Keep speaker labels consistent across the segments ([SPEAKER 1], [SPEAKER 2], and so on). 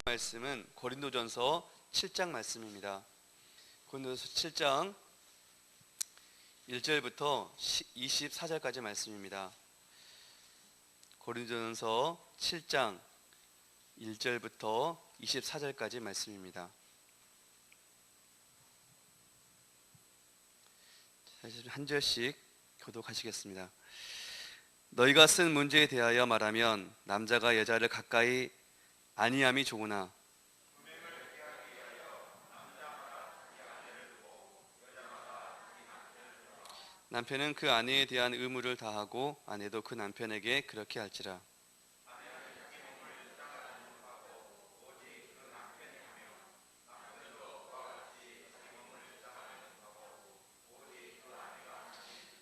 [SPEAKER 1] 말씀은 고린도전서 7장 말씀입니다. 고린도전서 7장 1절부터 24절까지 말씀입니다. 고린도전서 7장 1절부터 24절까지 말씀입니다. 한 절씩 교독하시겠습니다. 너희가 쓴 문제에 대하여 말하면 남자가 여자를 가까이 아니함이 좋으나 남편은 그 아내에 대한 의무를 다하고 아내도 그 남편에게 그렇게 할지라.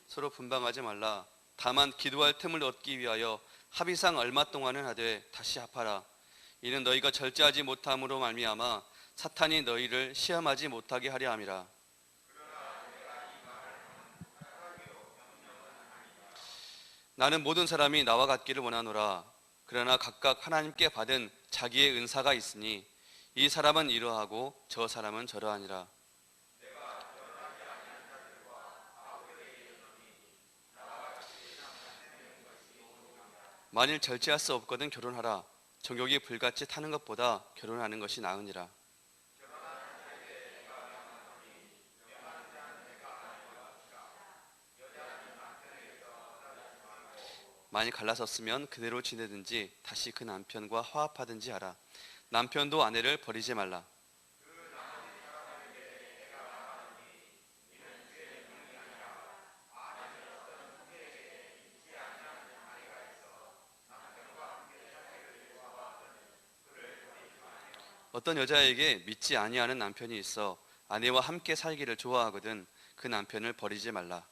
[SPEAKER 1] 서로 분방하지 말라. 다만 기도할 틈을 얻기 위하여 합의상 얼마 동안은 하되 다시 합하라. 이는 너희가 절제하지 못함으로 말미암아 사탄이 너희를 시험하지 못하게 하려 함이라. 나는 모든 사람이 나와 같기를 원하노라. 그러나 각각 하나님께 받은 자기의 은사가 있으니 이 사람은 이러하고 저 사람은 저러하니라. 만일 절제할 수 없거든 결혼하라. 정욕이 불같이 타는 것보다 결혼하는 것이 나으니라. 만일 갈라섰으면 그대로 지내든지 다시 그 남편과 화합하든지 하라. 남편도 아내를 버리지 말라. 어떤 여자에게 믿지 아니하는 남편이 있어 아내와 함께 살기를 좋아하거든 그 남편을 버리지 말라.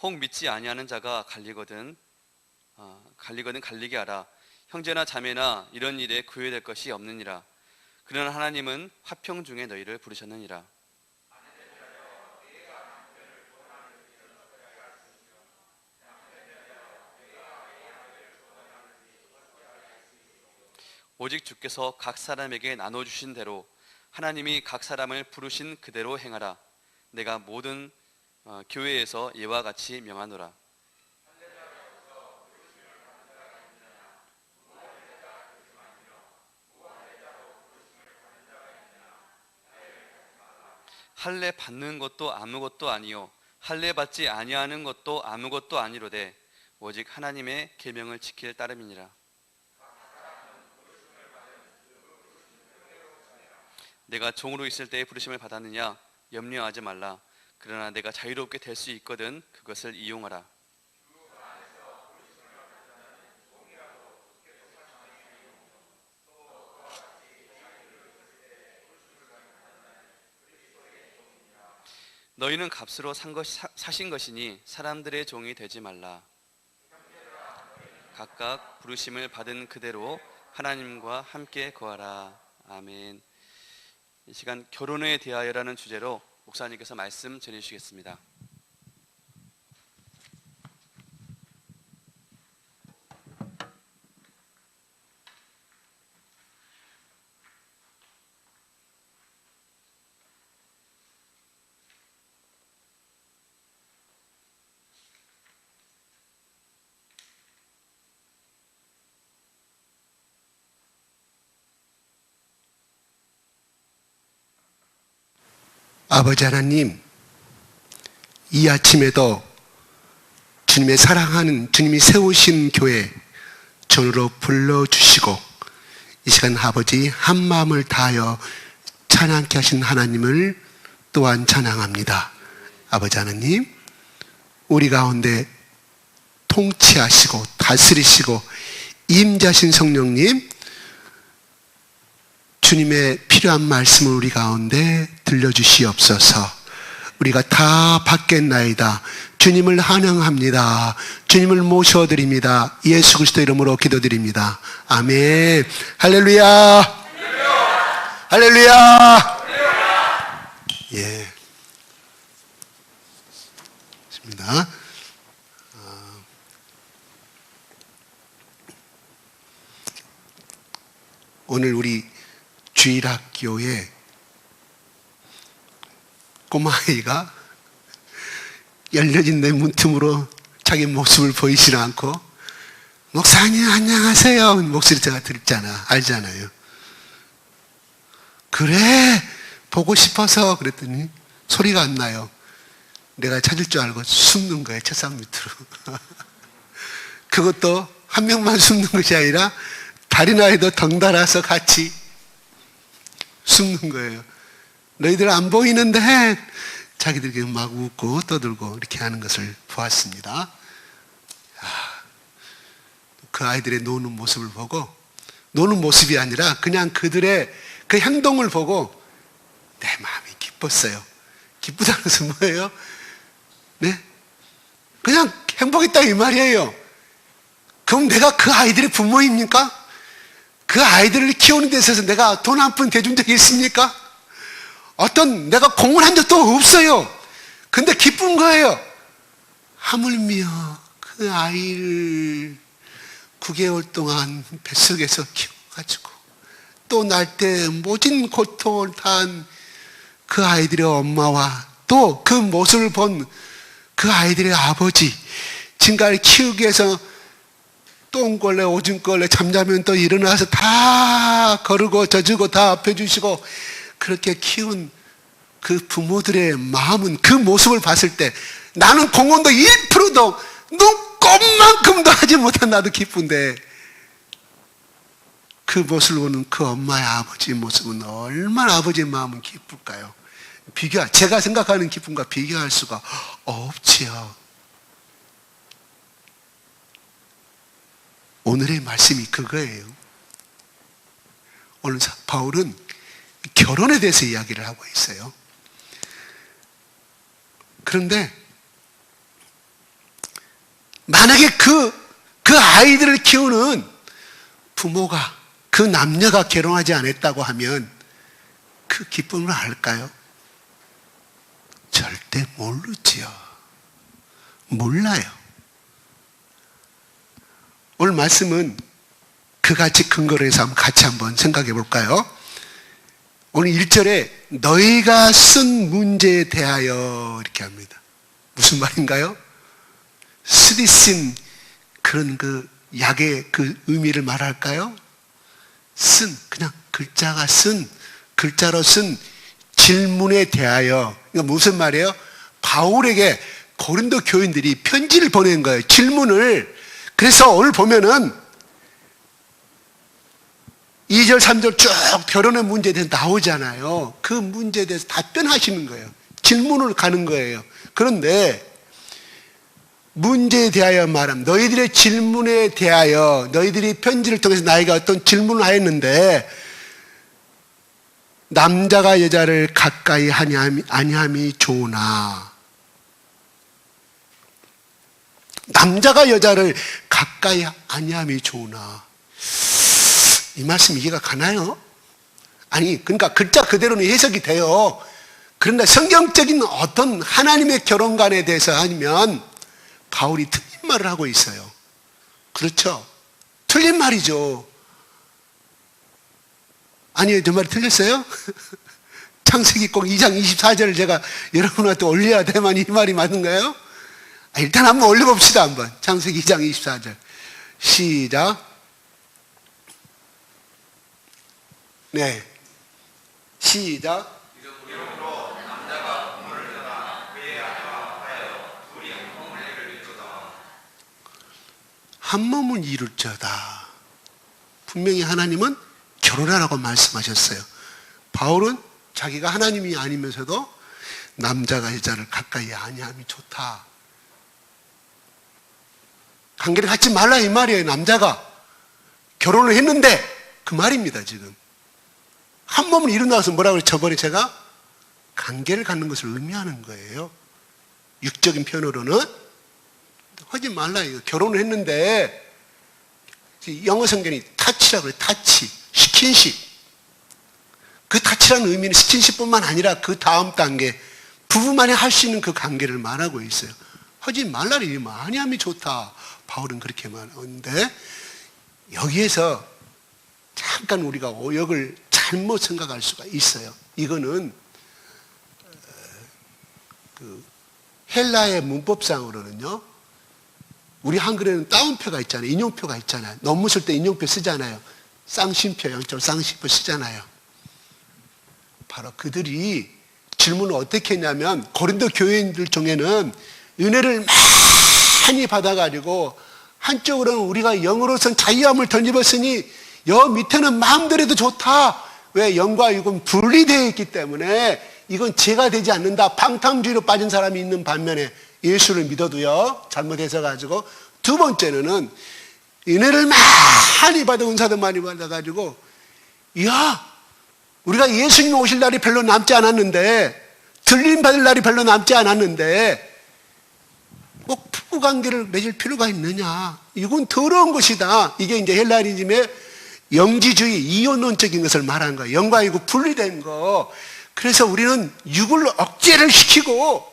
[SPEAKER 1] 혹 믿지 아니하는 자가 갈리거든 갈리게 하라. 형제나 자매나 이런 일에 구애될 것이 없느니라. 그러나 하나님은 화평 중에 너희를 부르셨느니라. 오직 주께서 각 사람에게 나눠주신 대로 하나님이 각 사람을 부르신 그대로 행하라. 내가 모든 교회에서 이와 같이 명하노라. 할례 받는 것도 아무것도 아니요 할례 받지 아니하는 것도 아무것도 아니로되 오직 하나님의 계명을 지킬 따름이니라. 내가 종으로 있을 때의 부르심을 받았느냐 염려하지 말라. 그러나 내가 자유롭게 될 수 있거든 그것을 이용하라. 너희는 값으로 사신 것이니 사람들의 종이 되지 말라. 각각 부르심을 받은 그대로 하나님과 함께 거하라. 아멘. 이 시간 결혼에 대하여라는 주제로 목사님께서 말씀 전해주시겠습니다.
[SPEAKER 2] 아버지 하나님, 이 아침에도 주님의 사랑하는 주님이 세우신 교회 전으로 불러주시고 이 시간 아버지 한 마음을 다하여 찬양케 하신 하나님을 또한 찬양합니다. 아버지 하나님, 우리 가운데 통치하시고 다스리시고 임재하신 성령님, 주님의 필요한 말씀을 우리 가운데 들려주시옵소서. 우리가 다 받겠나이다. 주님을 환영합니다. 주님을 모셔드립니다. 예수 그리스도 이름으로 기도드립니다. 아멘. 할렐루야. 할렐루야. 예. 좋습니다. 오늘 우리 주일학교에 꼬마아이가 열려진 내 문틈으로 자기 모습을 보이지 않고 목사님 안녕하세요 목소리 제가 듣잖아 알잖아요. 그래 보고 싶어서 그랬더니 소리가 안 나요. 내가 찾을 줄 알고 숨는 거예요. 책상 밑으로. 그것도 한 명만 숨는 것이 아니라 다른 아이도 덩달아서 같이 숨는 거예요. 너희들 안 보이는데 자기들끼리 막 웃고 떠들고 이렇게 하는 것을 보았습니다. 그 아이들의 노는 모습을 보고, 노는 모습이 아니라 그냥 그들의 그 행동을 보고 내 마음이 기뻤어요. 기쁘다는 것은 뭐예요? 네? 그냥 행복했다 이 말이에요. 그럼 내가 그 아이들의 부모입니까? 그 아이들을 키우는 데 있어서 내가 돈 한 푼 대준 적이 있습니까? 내가 공을 한 적도 없어요. 근데 기쁜 거예요. 하물며 그 아이를 9개월 동안 뱃속에서 키워가지고 또 날 때 모진 고통을 탄 그 아이들의 엄마와 또 그 모습을 본 그 아이들의 아버지, 지금까지 키우기 위해서 똥걸레, 오줌걸레, 잠자면 또 일어나서 다 거르고 져주고 다 업혀주시고 그렇게 키운 그 부모들의 마음은 그 모습을 봤을 때 나는 공헌도 1%도 눈꼽만큼도 하지 못한 나도 기쁜데 그 모습을 보는 그 엄마의 아버지의 모습은 얼마나 아버지의 마음은 기쁠까요? 제가 생각하는 기쁨과 비교할 수가 없지요. 오늘의 말씀이 그거예요. 오늘 바울은 결혼에 대해서 이야기를 하고 있어요. 그런데 만약에 그 아이들을 키우는 부모가 그 남녀가 결혼하지 않았다고 하면 그 기쁨을 알까요? 절대 모르지요. 몰라요. 오늘 말씀은 그같이 근거로 해서 같이 한번 생각해 볼까요? 오늘 1절에 너희가 쓴 문제에 대하여 이렇게 합니다. 무슨 말인가요? 쓰디쓴 그런 그 약의 그 의미를 말할까요? 그냥 글자로 쓴 질문에 대하여. 그러니까 무슨 말이에요? 바울에게 고린도 교인들이 편지를 보낸 거예요. 질문을. 그래서 오늘 보면은 2절, 3절 쭉 결혼의 문제에 대해서 나오잖아요. 그 문제에 대해서 답변하시는 거예요. 질문을 가는 거예요. 그런데 문제에 대하여 말함. 너희들의 질문에 대하여 너희들이 편지를 통해서 나에게 어떤 질문을 하였는데 남자가 여자를 가까이 아니함이 좋으나 남자가 여자를 가까이 아니함이 좋으나 이 말씀 이해가 가나요? 아니 그러니까 글자 그대로는 해석이 돼요. 그런데 성경적인 어떤 하나님의 결혼관에 대해서 아니면 바울이 틀린 말을 하고 있어요. 그렇죠? 틀린 말이죠. 아니요, 저 말이 틀렸어요? 창세기 꼭 2장 24절을 제가 여러분한테 올려야 되만 이 말이 맞는가요? 일단 한번 올려봅시다. 한번 창세기 2장 24절 시작. 네, 시작. 한 몸을 이룰저다. 분명히 하나님은 결혼하라고 말씀하셨어요. 바울은 자기가 하나님이 아니면서도 남자가 여자를 가까이 아니함이 좋다. 관계를 갖지 말라 이 말이에요. 남자가 결혼을 했는데 그 말입니다. 지금 한 몸을 이룬다고 뭐라고 그래요? 저번에 제가 관계를 갖는 것을 의미하는 거예요. 육적인 표현으로는 하지 말라 이거. 결혼을 했는데 영어 성경이 타치라고 그래요. 타치, 스킨십. 그 타치라는 의미는 스킨십뿐만 아니라 그 다음 단계, 부부만이 할 수 있는 그 관계를 말하고 있어요. 하지 말라니 많이 하면 좋다. 바울은 그렇게 말하는데 여기에서 잠깐 우리가 오역을 잘못 생각할 수가 있어요. 이거는 그 헬라의 문법상으로는요, 우리 한글에는 따옴표가 있잖아요. 인용표가 있잖아요. 논문 쓸 때 인용표 쓰잖아요. 쌍심표, 영점 쌍심표 쓰잖아요. 바로 그들이 질문을 어떻게 했냐면, 고린도 교인들 중에는 은혜를 많이 받아가지고 한쪽으로는 우리가 영으로선 자유함을 덧입었으니 여 밑에는 마음대로 해도 좋다. 왜? 영과 육은 분리되어 있기 때문에 이건 죄가 되지 않는다. 방탕주의로 빠진 사람이 있는 반면에 예수를 믿어도요, 잘못해서 가지고. 두 번째는 은혜를 많이 받아, 은사도 많이 받아가지고, 이야, 우리가 예수님 오실 날이 별로 남지 않았는데, 들림 받을 날이 별로 남지 않았는데 꼭 부부관계를 맺을 필요가 있느냐. 이건 더러운 것이다. 이게 이제 헬라니즘의 영지주의, 이혼론적인 것을 말하는 거예요. 영과 육이 분리된 거. 그래서 우리는 육을 억제를 시키고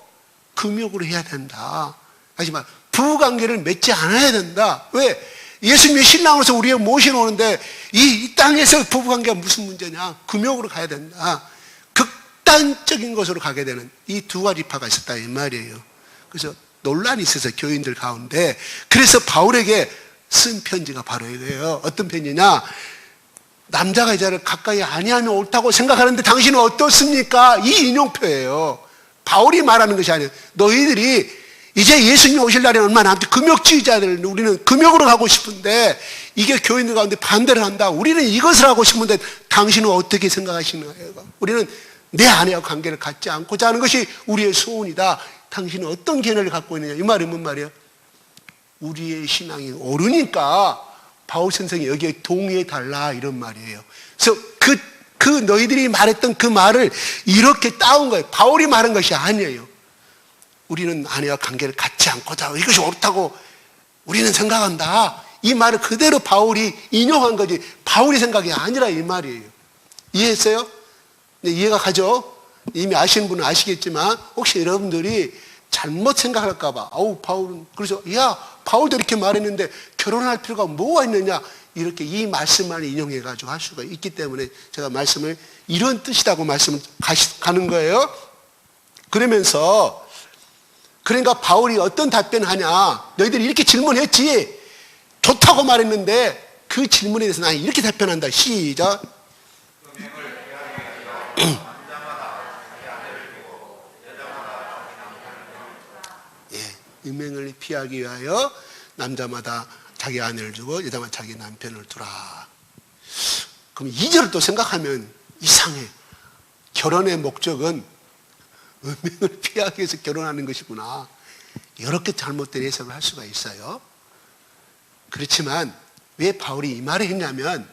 [SPEAKER 2] 금욕으로 해야 된다. 하지만 부부관계를 맺지 않아야 된다. 왜? 예수님이 신랑으로서 우리를 모셔오는데 이 땅에서 부부관계가 무슨 문제냐. 금욕으로 가야 된다. 극단적인 것으로 가게 되는 이 두 가지 파가 있었다 이 말이에요. 그래서 논란이 있어서 교인들 가운데, 그래서 바울에게 쓴 편지가 바로 이거예요. 어떤 편지냐? 남자가 여자를 가까이 아니하면 옳다고 생각하는데 당신은 어떻습니까? 이 인용표예요. 바울이 말하는 것이 아니에요. 너희들이 이제 예수님 오실 날이 얼마 남지, 금욕주의자들, 우리는 금욕으로 가고 싶은데 이게 교인들 가운데 반대를 한다. 우리는 이것을 하고 싶은데 당신은 어떻게 생각하시나요? 우리는 내 아내와 관계를 갖지 않고자 하는 것이 우리의 소원이다. 당신은 어떤 견해를 갖고 있느냐. 이 말이 뭔 말이에요? 우리의 신앙이 옳으니까 바울 선생이 여기에 동의해달라 이런 말이에요. 그래서 그 너희들이 말했던 그 말을 이렇게 따온 거예요. 바울이 말한 것이 아니에요. 우리는 아내와 관계를 갖지 않고자, 이것이 옳다고 우리는 생각한다. 이 말을 그대로 바울이 인용한 거지 바울의 생각이 아니라 이 말이에요. 이해했어요? 네, 이해가 가죠? 이미 아시는 분은 아시겠지만 혹시 여러분들이 잘못 생각할까 봐, 바울은 그래서 야, 바울도 이렇게 말했는데 결혼할 필요가 뭐가 있느냐, 이렇게 이 말씀만 인용해 가지고 할 수가 있기 때문에 제가 말씀을 이런 뜻이라고 말씀을 가는 거예요. 그러면서 그러니까 바울이 어떤 답변을 하냐, 너희들이 이렇게 질문했지, 좋다고 말했는데 그 질문에 대해서 나는 이렇게 답변한다. 시작. 음행을 피하기 위하여 남자마다 자기 아내를 주고 여자마다 자기 남편을 두라. 그럼 2절을 또 생각하면 이상해. 결혼의 목적은 음행을 피하기 위해서 결혼하는 것이구나. 이렇게 잘못된 해석을 할 수가 있어요. 그렇지만 왜 바울이 이 말을 했냐면,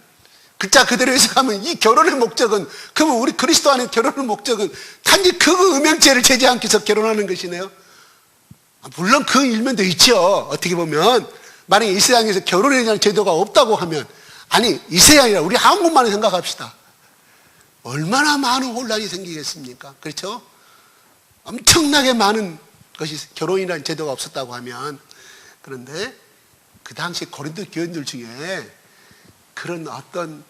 [SPEAKER 2] 글자 그대로 해석하면 이 결혼의 목적은, 그러면 우리 그리스도 안에 결혼의 목적은 단지 그 음행죄를 제지 않기 위해서 결혼하는 것이네요. 물론 그 일면도 있죠. 어떻게 보면 만약에 이 세상에서 결혼에 대한 제도가 없다고 하면, 아니 이 세상이 아니라 우리 한국만을 생각합시다. 얼마나 많은 혼란이 생기겠습니까? 그렇죠? 엄청나게 많은 것이, 결혼이라는 제도가 없었다고 하면. 그런데 그 당시 고린도 교인들 중에 그런 어떤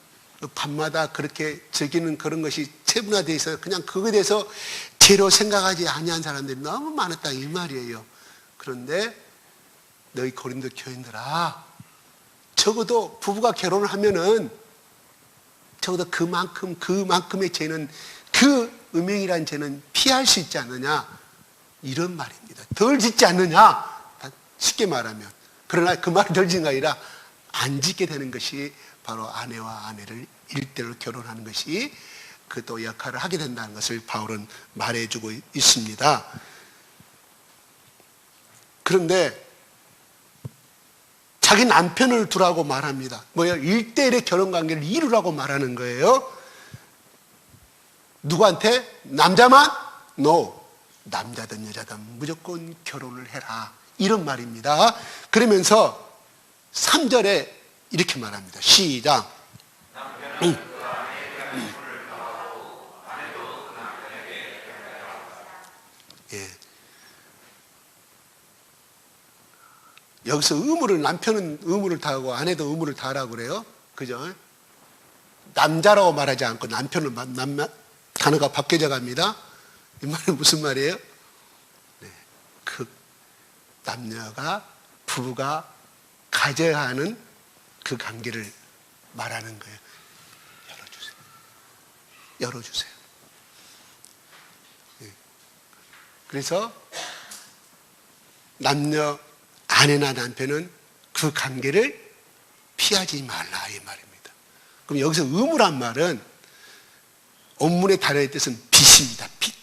[SPEAKER 2] 밤마다 그렇게 즐기는 그런 것이 체분화되어 있어서 그냥 그거에 대해서 죄로 생각하지 아니한 사람들이 너무 많았다 이 말이에요. 그런데 너희 고린도 교인들아, 적어도 부부가 결혼을 하면은 적어도 그만큼의 죄는, 그 음행이라는 죄는 피할 수 있지 않느냐, 이런 말입니다. 덜 짓지 않느냐, 쉽게 말하면. 그러나 그 말이 덜 짓는 게 아니라 안 짓게 되는 것이 바로 아내와 아내를 일대로 결혼하는 것이 그 또 역할을 하게 된다는 것을 바울은 말해주고 있습니다. 그런데 자기 남편을 두라고 말합니다. 뭐예요? 1대1의 결혼관계를 이루라고 말하는 거예요. 누구한테? 남자만? No. 남자든 여자든 무조건 결혼을 해라. 이런 말입니다. 그러면서 3절에 이렇게 말합니다. 시작. 여기서 남편은 의무를 다하고 아내도 의무를 다하라고 그래요. 그죠? 남자라고 말하지 않고 남편을 단어가 바뀌어져 갑니다. 이 말은 무슨 말이에요? 네, 그 남녀가 부부가 가져야 하는 그 관계를 말하는 거예요. 열어주세요. 네. 그래서 남녀 아내나 남편은 그 관계를 피하지 말라 이 말입니다. 그럼 여기서 의무란 말은 원문의 단어의 뜻은 빚입니다. 빚.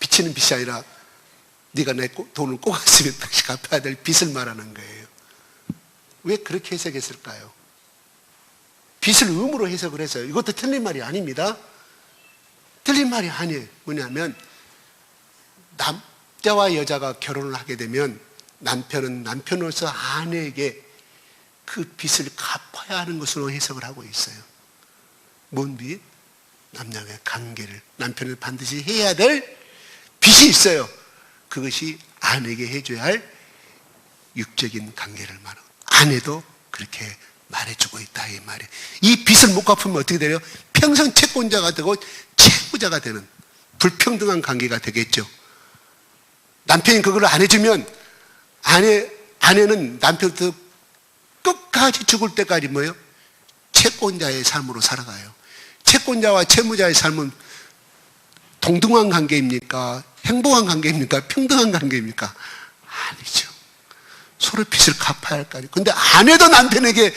[SPEAKER 2] 빚이는 빚이 아니라 네가 내 돈을 꼬았으면 다시 갚아야 될 빚을 말하는 거예요. 왜 그렇게 해석했을까요? 빚을 의무로 해석을 했어요. 이것도 틀린 말이 아닙니다. 틀린 말이 아니에요. 뭐냐면 남자와 여자가 결혼을 하게 되면 남편은 남편으로서 아내에게 그 빚을 갚아야 하는 것으로 해석을 하고 있어요. 뭔 빚? 남녀의 관계를 남편을 반드시 해야 될 빚이 있어요. 그것이 아내에게 해줘야 할 육적인 관계를 말하고 아내도 그렇게 말해주고 있다 이 말이에요. 이 빚을 못 갚으면 어떻게 돼요? 평생 채권자가 되고 채무자가 되는 불평등한 관계가 되겠죠. 남편이 그걸 안 해주면 아내는 남편부터 끝까지 죽을 때까지 뭐예요? 채권자의 삶으로 살아가요. 채권자와 채무자의 삶은 동등한 관계입니까? 행복한 관계입니까? 평등한 관계입니까? 아니죠. 서로 빚을 갚아야 할 거 아니에요. 근데 아내도 남편에게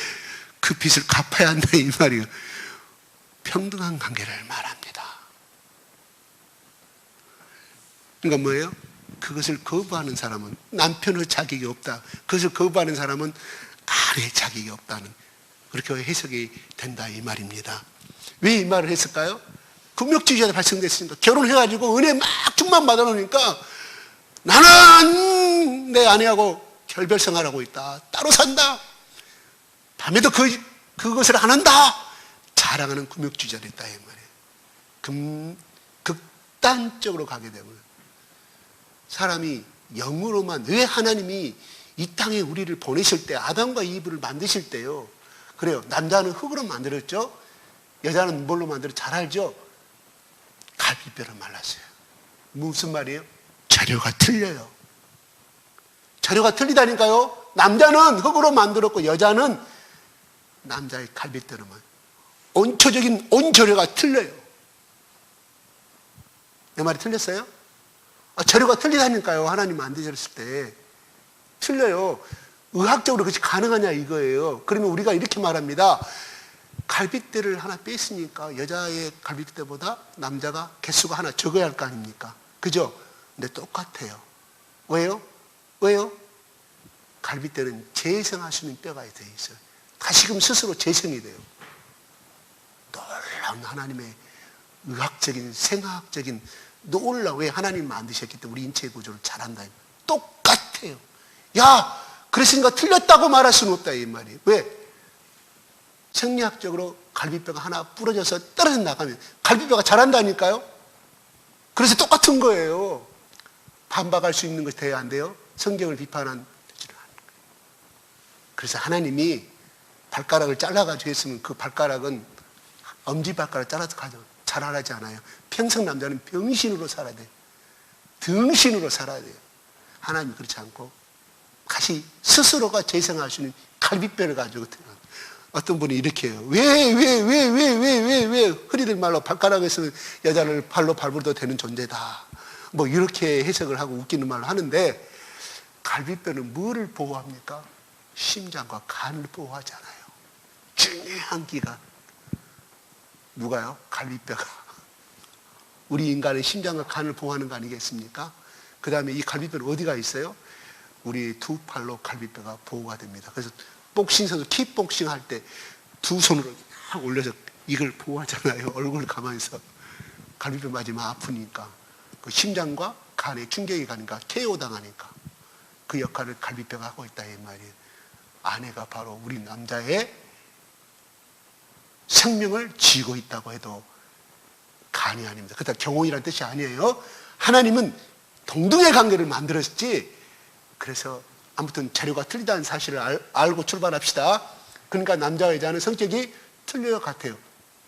[SPEAKER 2] 그 빚을 갚아야 한다 이 말이에요. 평등한 관계를 말합니다. 그러니까 뭐예요? 그것을 거부하는 사람은 남편의 자격이 없다. 그것을 거부하는 사람은 아내의 자격이 없다는 그렇게 해석이 된다 이 말입니다. 왜 이 말을 했을까요? 금욕주의가 발생됐으니까 결혼해가지고 은혜 막 충만 받아놓으니까 나는 내 아내하고 결별 생활하고 있다. 따로 산다. 밤에도 그것을 안 한다. 자랑하는 금욕주의자 됐다 이 말이에요. 극단적으로 가게 되면 사람이 영으로만 왜 하나님이 이 땅에 우리를 보내실 때 아담과 이브를 만드실 때요. 그래요. 남자는 흙으로 만들었죠. 여자는 뭘로 만들어 잘 알죠. 갈비뼈를 말랐어요. 무슨 말이에요? 자료가 틀려요. 자료가 틀리다니까요. 남자는 흙으로 만들었고 여자는 남자의 갈비뼈로만 온초적인 온조류가 틀려요. 내 말이 틀렸어요? 자료가 틀리다니까요. 하나님 만드셨을 때 틀려요. 의학적으로 그것이 가능하냐 이거예요. 그러면 우리가 이렇게 말합니다. 갈비뼈를 하나 뺐으니까 여자의 갈비뼈보다 남자가 개수가 하나 적어야 할 거 아닙니까? 그죠? 근데 똑같아요. 왜요? 갈비뼈는 재생할 수 있는 뼈가 돼 있어요. 다시금 스스로 재생이 돼요. 놀라운 하나님의 의학적인 생화학적인 놀라운 왜 하나님 만드셨기 때문에 우리 인체 구조를 잘한다. 똑같아요. 야, 그랬으니까 틀렸다고 말할 수는 없다 이 말이에요. 왜? 생리학적으로 갈비뼈가 하나 부러져서 떨어져 나가면 갈비뼈가 자란다니까요. 그래서 똑같은 거예요. 반박할 수 있는 것이 돼야 안 돼요? 성경을 비판한. 그래서 하나님이 발가락을 잘라가지고 했으면 그 발가락은 엄지발가락 잘라서 자라나지 않아요. 평생 남자는 병신으로 살아야 돼요. 등신으로 살아야 돼요. 하나님이 그렇지 않고 다시 스스로가 재생할 수 있는 갈비뼈를 가지고 태어납니다. 어떤 분이 이렇게 해요. 왜 흔히들 말로 발가락에서 여자를 발로 밟아도 되는 존재다. 뭐 이렇게 해석을 하고 웃기는 말을 하는데 갈비뼈는 뭐를 보호합니까? 심장과 간을 보호하잖아요. 중요한 기관. 누가요? 갈비뼈가. 우리 인간의 심장과 간을 보호하는 거 아니겠습니까? 그 다음에 이 갈비뼈는 어디가 있어요? 우리 두 팔로 갈비뼈가 보호가 됩니다. 그래서 복싱 선수 킥복싱 할 때 두 손으로 확 올려서 이걸 보호하잖아요. 얼굴을 가만히서 갈비뼈 맞으면 아프니까 그 심장과 간에 충격이 가니까 KO 당하니까 그 역할을 갈비뼈가 하고 있다 이 말이에요. 아내가 바로 우리 남자의 생명을 쥐고 있다고 해도 간이 아닙니다. 그렇다고 경혼이라는 뜻이 아니에요. 하나님은 동등의 관계를 만들었지 그래서 아무튼 자료가 틀리다는 사실을 알고 출발합시다. 그러니까 남자와 여자는 성격이 틀려요, 같아요.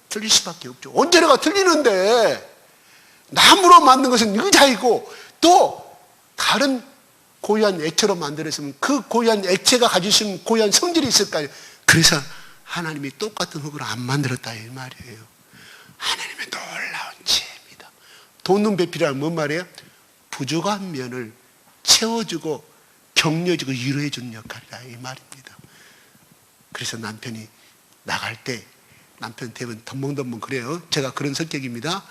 [SPEAKER 2] 틀릴 수밖에 없죠. 언제나 틀리는데 나무로 만든 것은 의자이고 또 다른 고유한 액체로 만들었으면 그 고유한 액체가 가질 수 있는 고유한 성질이 있을까요? 그래서 하나님이 똑같은 흙으로 안 만들었다 이 말이에요. 하나님의 놀라운 지혜입니다. 돕는 배필이란 뭔 말이에요? 부족한 면을 채워주고 격려주고 위로해주는 역할이다 이 말입니다. 그래서 남편이 나갈 때 남편 대부분 덤벙덤벙 그래요. 제가 그런 성격입니다.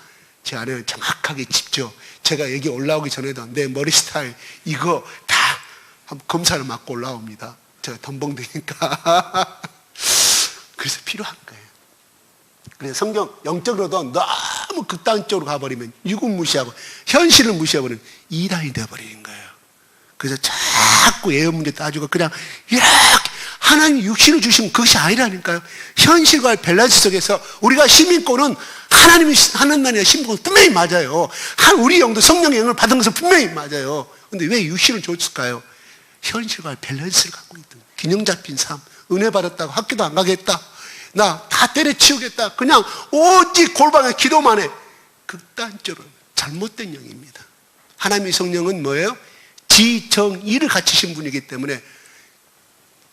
[SPEAKER 2] 제 아내는 정확하게 짚죠. 제가 여기 올라오기 전에도 내 머리 스타일 이거 다 검사를 맡고 올라옵니다. 제가 덤벙대니까. 그래서 필요한 거예요. 그래서 성경 영적으로도 너무 극단적으로 가버리면 육은 무시하고 현실을 무시해버리면 이단이 되어버리는 거예요. 그래서 자꾸 애연 문제 따지고 그냥 이렇게 하나님 육신을 주시면 그것이 아니라니까요. 현실과의 밸런스 속에서 우리가 시민권은 하나님이 하는 날이나 시민권은 분명히 맞아요. 우리 영도 성령의 영을 받은 것은 분명히 맞아요. 근데 왜 육신을 줬을까요? 현실과의 밸런스를 갖고 있던 균형 잡힌 삶. 은혜 받았다고 학교도 안 가겠다. 나 다 때려치우겠다. 그냥 오직 골방에 기도만 해. 극단적으로 잘못된 영입니다. 하나님의 성령은 뭐예요? 지, 정, 이를 갖추신 분이기 때문에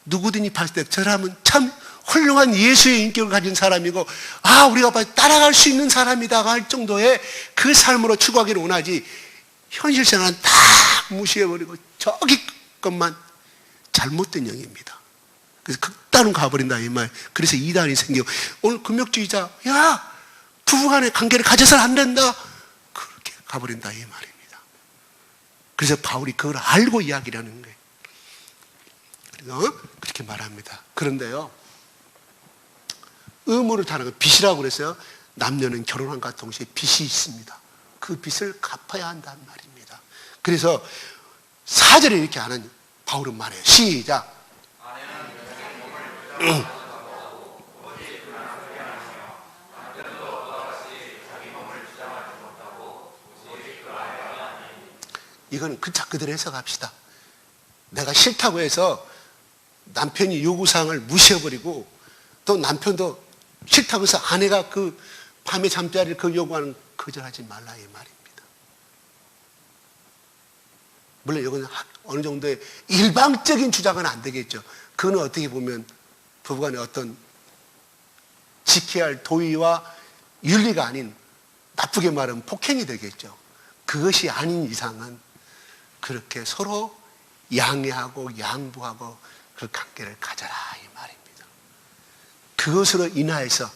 [SPEAKER 2] 누구든지 봤을 때 저 사람은 참 훌륭한 예수의 인격을 가진 사람이고 우리가 따라갈 수 있는 사람이다 할 정도의 그 삶으로 추구하기를 원하지 현실 생활은 다 무시해버리고 저기 것만 잘못된 영입니다. 그래서 극단으로 가버린다 이 말. 그래서 이단이 생기고 오늘 금욕주의자 부부간의 관계를 가져서는 안 된다 그렇게 가버린다 이 말입니다. 그래서 바울이 그걸 알고 이야기를 하는 거예요. 그래서 그렇게 말합니다. 그런데요 의무를 다하는 건 빚이라고 그랬어요. 남녀는 결혼함과 동시에 빚이 있습니다. 그 빚을 갚아야 한다는 말입니다. 그래서 4절에 이렇게 하는 바울은 말해요. 시작. 이거는 그대로 해석합시다. 내가 싫다고 해서 남편이 요구사항을 무시해버리고 또 남편도 싫다고 해서 아내가 그 밤에 잠자리를 그 요구하는 거절하지 말라 이 말입니다. 물론 이거는 어느 정도의 일방적인 주장은 안 되겠죠. 그거는 어떻게 보면 부부간의 어떤 지켜야 할 도의와 윤리가 아닌 나쁘게 말하면 폭행이 되겠죠. 그것이 아닌 이상은 그렇게 서로 양해하고 양보하고 그 관계를 가져라 이 말입니다. 그것으로 인하여서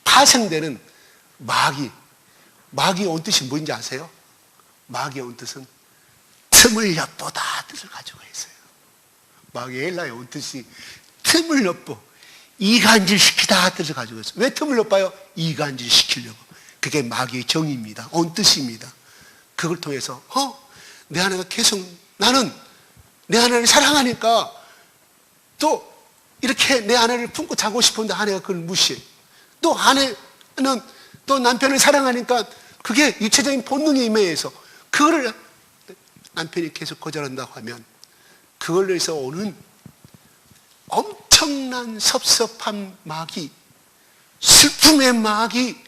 [SPEAKER 2] 파생되는 마귀의 온 뜻이 뭔지 아세요? 마귀의 온 뜻은 틈을 엿보다 뜻을 가지고 있어요. 마귀의 헬라의 온 뜻이 틈을 엿보 이간질시키다 뜻을 가지고 있어요. 왜 틈을 엿봐요? 이간질시키려고. 그게 마귀의 정의입니다. 온 뜻입니다. 그걸 통해서 내 아내가 계속 나는 내 아내를 사랑하니까 또 이렇게 내 아내를 품고 자고 싶은데 아내가 그걸 무시해. 또 아내는 또 남편을 사랑하니까 그게 유체적인 본능에 의해서 그거를 남편이 계속 거절한다고 하면 그걸로 해서 오는 엄청난 섭섭한 마귀, 슬픔의 마귀,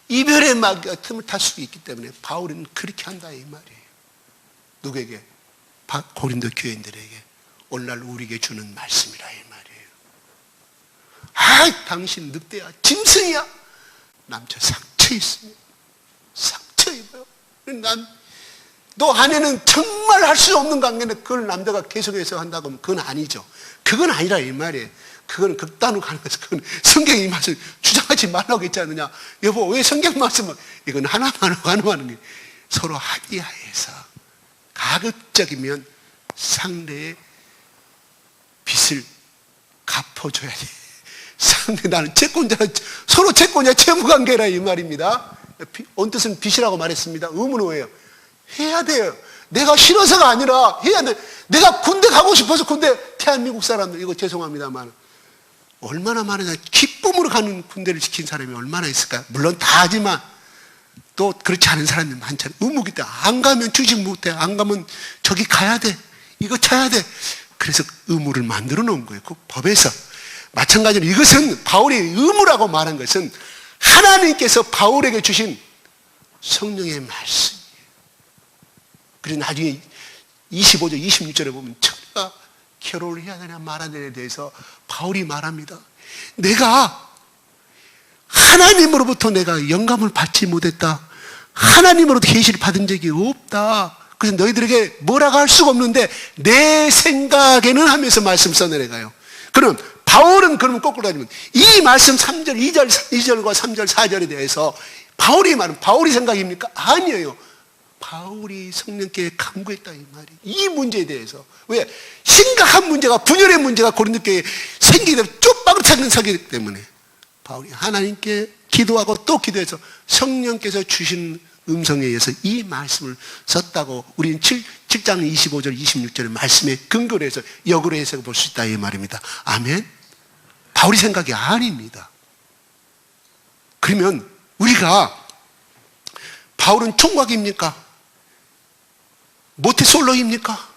[SPEAKER 2] 이별의 마귀가 틈을 탈 수 있기 때문에 바울은 그렇게 한다 이 말이에요. 누구에게? 고린도 교인들에게 오늘날 우리에게 주는 말씀이라 이 말이에요. 당신 늑대야, 짐승이야. 남자 상처 있으면 상처 입어요. 너 아내는 정말 할 수 없는 관계인데 그걸 남자가 계속해서 한다고 하면 그건 아니죠. 그건 아니라 이 말이에요. 그건 극단으로 가는 거죠. 그건 성경의 이 말씀 주장하지 말라고 했지 않느냐. 여보 왜 성경 말씀은 이건 하나만 하는 게 서로 합의하에서 가급적이면 상대의 빚을 갚아줘야 돼. 상대 나는 채권자라 서로 채권자 채무관계라 이 말입니다. 온 뜻은 빚이라고 말했습니다. 의무는 뭐예요? 해야 돼요. 내가 싫어서가 아니라 해야 돼. 내가 군대 가고 싶어서 군대 대한민국 사람들 이거 죄송합니다만 얼마나 많으냐. 기쁨으로 가는 군대를 지킨 사람이 얼마나 있을까요? 물론 다 하지만 또 그렇지 않은 사람이 많잖아요. 의무기 때문에 안 가면 주직 못해. 안 가면 저기 가야 돼. 이거 쳐야 돼. 그래서 의무를 만들어 놓은 거예요. 그 법에서. 마찬가지로 이것은 바울이 의무라고 말한 것은 하나님께서 바울에게 주신 성령의 말씀이에요. 그리고 나중에 25절, 26절에 보면 처녀가 결혼을 해야 되냐 말아야 되냐에 대해서 바울이 말합니다. 내가 하나님으로부터 내가 영감을 받지 못했다. 하나님으로부터 계시를 받은 적이 없다. 그래서 너희들에게 뭐라고 할 수가 없는데 내 생각에는 하면서 말씀 써내려가요. 그럼 바울은 그러면 거꾸로 따지면 이 말씀 3절, 2절과 3절, 4절에 대해서 바울이 말은 바울이 생각입니까? 아니에요. 바울이 성령께 간구했다 이 말이. 이 문제에 대해서. 왜? 심각한 문제가 분열의 문제가 고린도교회에 생기기 때문에 쪽박을 사기 때문에 바울이 하나님께 기도하고 또 기도해서 성령께서 주신 음성에 의해서 이 말씀을 썼다고 우리는 7장 25절 26절의 말씀에 근거로 해서 역으로 해석해 볼 수 있다 이 말입니다. 아멘. 바울이 생각이 아닙니다. 그러면 우리가 바울은 총각입니까? 모태솔로입니까?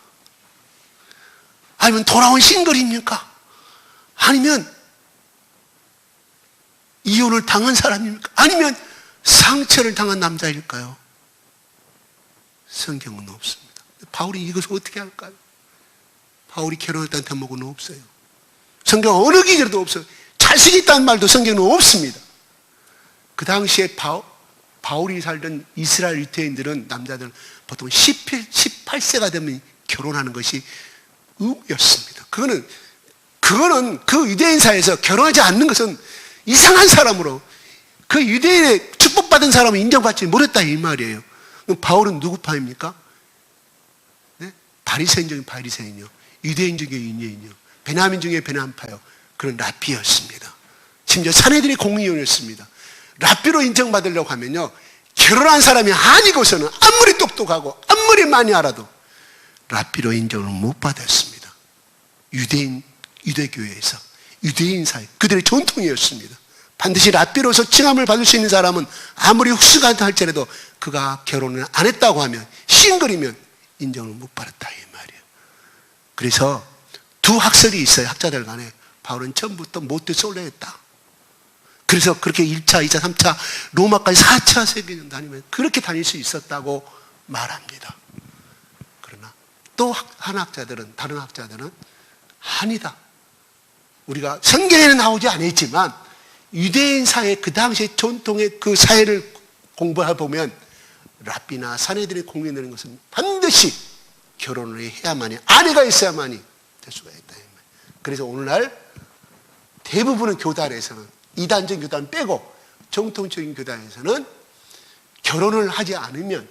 [SPEAKER 2] 아니면 돌아온 싱글입니까? 아니면 이혼을 당한 사람입니까? 아니면 상처를 당한 남자일까요? 성경은 없습니다. 바울이 이것을 어떻게 할까요? 바울이 결혼했다는 대목은 없어요. 성경 어느 기절도 없어요. 자식이 있다는 말도 성경은 없습니다. 그 당시에 바울이 살던 이스라엘 유대인들은 남자들은 보통 18세가 되면 결혼하는 것이 의무였습니다. 그거는 그 유대인 사회에서 결혼하지 않는 것은 이상한 사람으로 그 유대인의 축복받은 사람은 인정받지 못했다 이 말이에요. 그럼 바울은 누구 파입니까? 네? 바리새인 중에 바리새인이요, 유대인 중에 유대인이요, 베냐민 중에 베냐민파요. 그런 랍비였습니다. 심지어 사내들이 공의원이었습니다. 랍비로 인정받으려고 하면요, 결혼한 사람이 아니고서는 아무리 똑똑하고 아무리 많이 알아도 랍비로 인정을 못 받았습니다. 유대교회에서 유대인 사회 그들의 전통이었습니다. 반드시 랍비로서 칭함을 받을 수 있는 사람은 아무리 흡수가 할지라도 그가 결혼을 안 했다고 하면 싱글이면 인정을 못 받았다 이 말이에요. 그래서 두 학설이 있어요. 학자들 간에. 바울은 처음부터 모태솔로였다. 그래서 그렇게 1차, 2차, 3차, 로마까지 4차 세계전 다니면 그렇게 다닐 수 있었다고 말합니다. 그러나 또 다른 학자들은 아니다. 우리가 성경에는 나오지 않았지만 유대인 사회 그 당시의 전통의 그 사회를 공부해 보면 랍비나 사내들이 공유되는 것은 반드시 결혼을 해야만이, 아내가 있어야만이 될 수가 있다. 그래서 오늘날 대부분의 교단에서는, 이단적 교단 빼고 정통적인 교단에서는 결혼을 하지 않으면,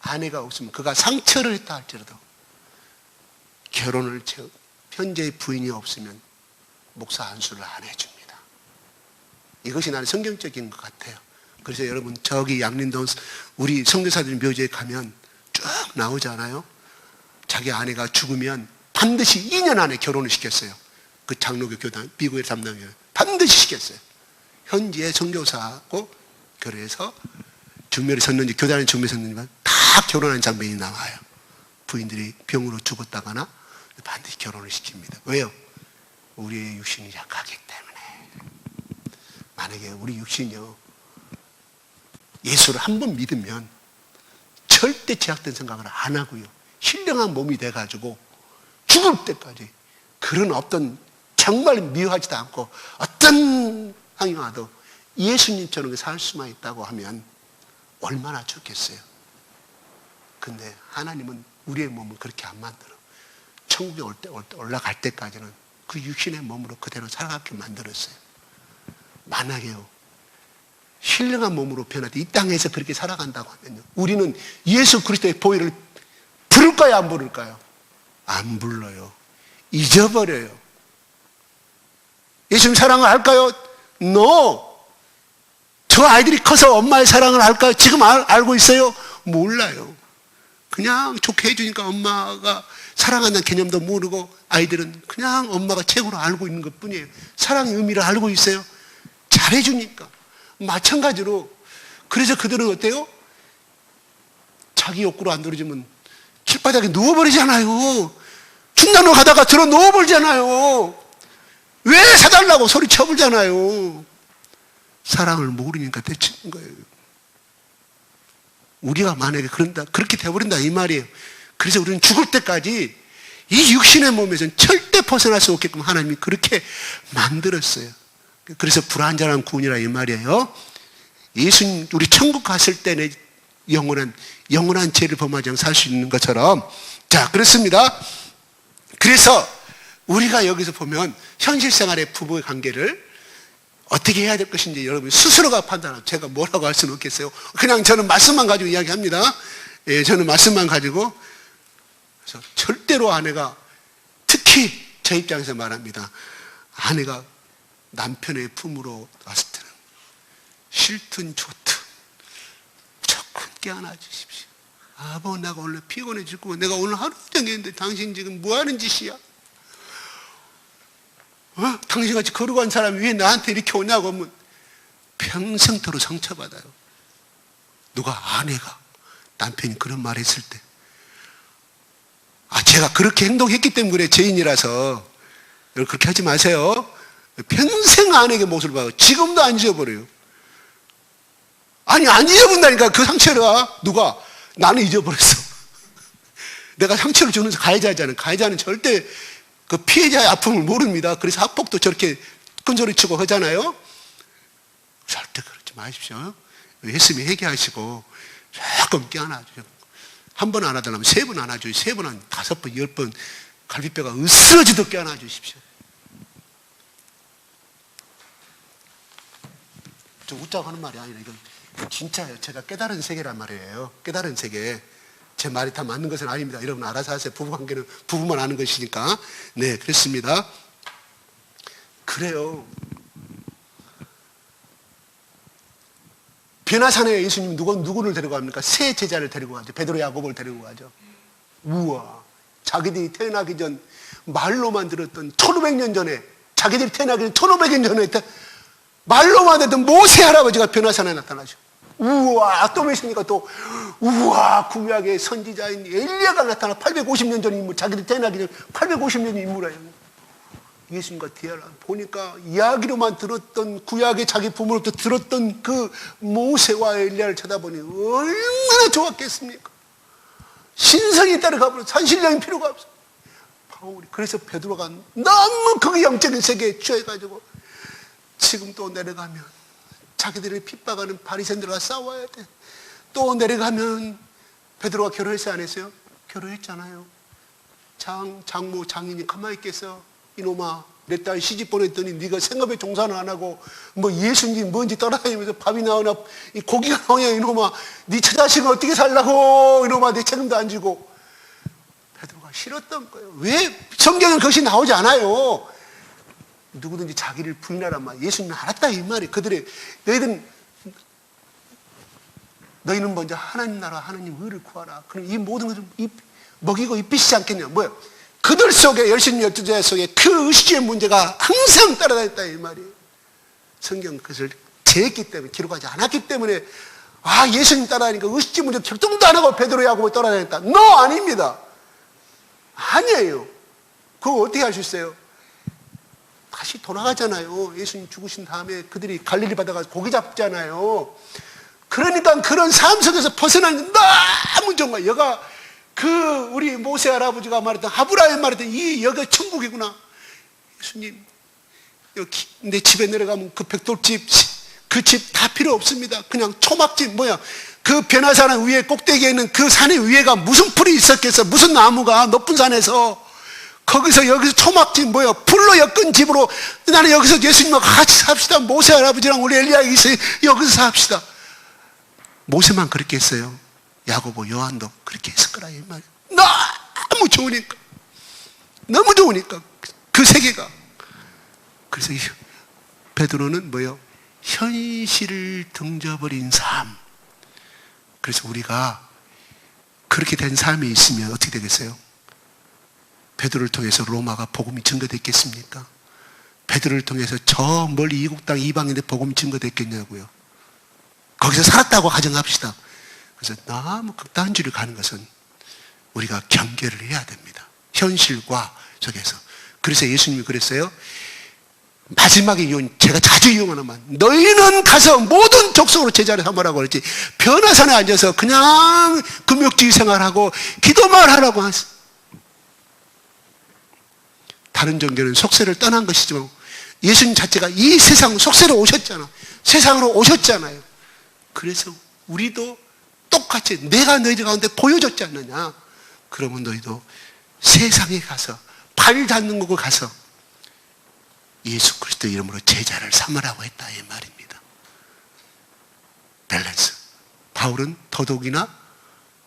[SPEAKER 2] 아내가 없으면, 그가 상처를 했다 할지라도 결혼을 현재의 부인이 없으면 목사 안수를 안 해줍니다. 이것이 나는 성경적인 것 같아요. 그래서 여러분 저기 양림동 우리 선교사들 묘지에 가면 쭉 나오잖아요. 자기 아내가 죽으면 반드시 2년 안에 결혼을 시켰어요. 그 장로교 교단, 미국의 담당교 반드시 시켰어요. 현지의 선교사하고 결혼해서 중매를 섰는지, 교단에 중매를 섰는지만 다 결혼한 장면이 나와요. 부인들이 병으로 죽었다거나 반드시 결혼을 시킵니다. 왜요? 우리의 육신이 약하기 때문에. 만약에 우리 육신이요, 예수를 한 번 믿으면 절대 제약된 생각을 안 하고요, 신령한 몸이 돼가지고 죽을 때까지 그런 어떤 정말 미워하지도 않고 어떤 상황이 와도 예수님처럼 살 수만 있다고 하면 얼마나 좋겠어요. 근데 하나님은 우리의 몸을 그렇게 안 만들어. 천국에 올라갈 때까지는 그 육신의 몸으로 그대로 살아가게 만들었어요. 만약에요, 신령한 몸으로 변화돼 이 땅에서 그렇게 살아간다고 하면요, 우리는 예수 그리스도의 보혈을 부를까요, 안 부를까요? 안 불러요. 잊어버려요. 예수님 사랑을 할까요? No. 저 아이들이 커서 엄마의 사랑을 알까요? 지금 알고 있어요? 몰라요. 그냥 좋게 해주니까 엄마가 사랑한다는 개념도 모르고, 아이들은 그냥 엄마가 최고로 알고 있는 것 뿐이에요. 사랑의 의미를 알고 있어요? 잘해주니까. 마찬가지로 그래서 그들은 어때요? 자기 욕구로 안 들어주면 길바닥에 누워버리잖아요. 충남로 가다가 들어 누워버리잖아요. 왜 사달라고 소리 쳐버리잖아요. 사랑을 모르니까 대치는 거예요. 우리가 만약에 그렇게 돼버린다 이 말이에요. 그래서 우리는 죽을 때까지 이 육신의 몸에서는 절대 벗어날 수 없게끔 하나님이 그렇게 만들었어요. 그래서 불완전한 구원이라 이 말이에요. 예수님 우리 천국 갔을 때는 영원한 죄를 범하지 않고 살 수 있는 것처럼, 자 그렇습니다. 그래서 우리가 여기서 보면 현실 생활의 부부의 관계를 어떻게 해야 될 것인지 여러분 스스로가 판단하고, 제가 뭐라고 할 수는 없겠어요. 그냥 저는 말씀만 가지고 이야기합니다. 예, 저는 말씀만 가지고. 그래서 절대로 아내가, 특히 제 입장에서 말합니다. 아내가 남편의 품으로 왔을 때는 싫든 좋든 무조건 깨어나 주십시오. 아버, 내가 오늘 피곤해 죽고 내가 오늘 하루 종일 했는데 당신 지금 뭐 하는 짓이야? 당신같이 거룩한 사람이 왜 나한테 이렇게 오냐고 하면 평생토록 상처받아요. 누가, 아내가, 남편이 그런 말 했을 때, 제가 그렇게 행동했기 때문에 그래, 죄인이라서. 여러분 그렇게 하지 마세요. 평생 아내에게 못을 봐요. 지금도 안 잊어버려요. 아니 안 잊어본다니까. 그 상처를. 누가? 나는 잊어버렸어. 내가 상처를 주면서 가해자잖아요. 가해자는 절대 그 피해자의 아픔을 모릅니다. 그래서 학폭도 저렇게 큰소리 치고 하잖아요. 절대 그러지 마십시오. 했으면 회개하시고 조금 깨어나주죠. 한 번 안아달라면 3번 안아줘요. 3번 한 5번, 10번 갈비뼈가 으스러지도록 깨어나주십시오. 저 웃자고 하는 말이 아니라 이건 진짜예요. 제가 깨달은 세계란 말이에요. 깨달은 세계. 제 말이 다 맞는 것은 아닙니다. 여러분 알아서 하세요. 부부관계는 부부만 아는 것이니까. 네, 그렇습니다. 그래요. 변화산에 예수님 누구를 데리고 갑니까? 세 제자를 데리고 가죠. 베드로, 야고보를 데리고 가죠. 우와, 자기들이 태어나기 전 말로만 들었던 1500년 전에, 자기들이 태어나기 전 1500년 전에 말로만 듣던 모세 할아버지가 변화산에 나타나죠. 우와, 또 몇십니까? 또 우와, 구약의 선지자인 엘리야가 나타나. 850년 전 인물, 자기들 태어나기 전 850년 인물이에요. 예수님과 대화를 보니까 이야기로만 들었던, 구약의 자기 부모로부터 들었던 그 모세와 엘리야를 쳐다보니 얼마나 좋았겠습니까? 신성이 따라가버려. 산신령이 필요가 없어. 바울이. 그래서 베드로가 너무 그 영적인 세계에 취해가지고 지금 또 내려가면 자기들을 핍박하는 바리새인들과 싸워야 돼. 또 내려가면 베드로가 결혼했어요, 안 했어요? 결혼했잖아요. 장모, 장인이 가만히 있겠어? 이놈아, 내 딸 시집 보냈더니 네가 생업에 종사는 안 하고 뭐 예수님 뭔지 따라다니면서 밥이 나오나 고기가 나오냐, 이놈아. 네 처자식은 어떻게 살라고, 이놈아. 내 책임도 안 지고. 베드로가 싫었던 거예요. 왜? 성경은 그것이 나오지 않아요. 누구든지 자기를 부인하란 말. 예수님은 알았다 이 말이. 그들의, 너희는 먼저 하나님 나라, 하나님 의를 구하라. 그럼 이 모든 것을 먹이고 입히시지 않겠냐. 뭐야? 그들 속에, 열심히 12제자 속에 그 의식주의 문제가 항상 따라다녔다 이 말이에요. 성경 그것을 제했기 때문에, 기록하지 않았기 때문에, 예수님 따라다니까 의식주의 문제 결정도 안 하고 베드로, 야고보 따라다녔다. 아닙니다. 아니에요. 그거 어떻게 할 수 있어요? 다시 돌아가잖아요. 예수님 죽으신 다음에 그들이 갈릴리 바다가 고기 잡잖아요. 그러니까 그런 삶 속에서 벗어나는 게 너무 좋은 거야. 여가 우리 모세 할아버지가 말했던, 아브라함이 말했던 여기가 천국이구나. 예수님, 여기 내 집에 내려가면 그 벽돌집, 그 집 다 필요 없습니다. 그냥 초막집, 그 변화산 위에 꼭대기에 있는 그 산의 위에가 무슨 풀이 있었겠어? 무슨 나무가 높은 산에서. 거기서 여기서 초막집 풀로 엮은 집으로 나는 여기서 예수님과 같이 삽시다. 모세 할아버지랑 우리 엘리야 여기서 삽시다. 모세만 그렇게 했어요. 야고보, 요한도 그렇게 했을 거라 이 말이에요. 너무 좋으니까. 너무 좋으니까 그 세계가. 그래서 베드로는 현실을 등져버린 삶. 그래서 우리가 그렇게 된 삶이 있으면 어떻게 되겠어요? 베드로를 통해서 로마가 복음이 증거됐겠습니까? 베드로를 통해서 저 멀리 이국 땅 이방인의 복음이 증거됐겠냐고요. 거기서 살았다고 가정합시다. 그래서 너무 극단주의를 가는 것은 우리가 경계를 해야 됩니다. 현실과 속에서. 그래서 예수님이 그랬어요. 마지막에 제가 자주 이용하는 말, 너희는 가서 모든 족속으로 제자를 삼으라고 그랬지, 변화산에 앉아서 그냥 금욕주의 생활하고 기도만 하라고 하세요. 다른 종교는 속세를 떠난 것이지만 예수님 자체가 이 세상 속세로 오셨잖아. 세상으로 오셨잖아요. 그래서 우리도 똑같이 내가 너희들 가운데 보여줬지 않느냐. 그러면 너희도 세상에 가서 발 닿는 곳에 가서 예수 그리스도 이름으로 제자를 삼으라고 했다 이 말입니다. 밸런스. 바울은 더더욱이나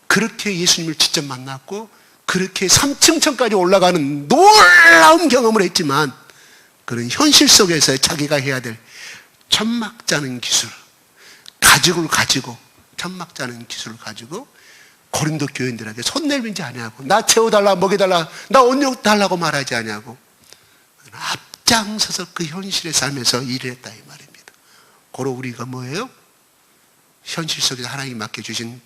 [SPEAKER 2] 그렇게 예수님을 직접 만났고 그렇게 3층천까지 올라가는 놀라운 경험을 했지만 그런 현실 속에서 자기가 해야 될 천막 짜는 기술, 가죽을 가지고 천막 짜는 기술을 가지고 고린도 교인들에게 손 내밀지 아니하고 나 채워달라 먹여달라 나 옷 달라고 말하지 아니하고 앞장서서 그 현실의 삶에서 일을 했다 이 말입니다. 고로 우리가 뭐예요? 현실 속에서 하나님이 맡겨주신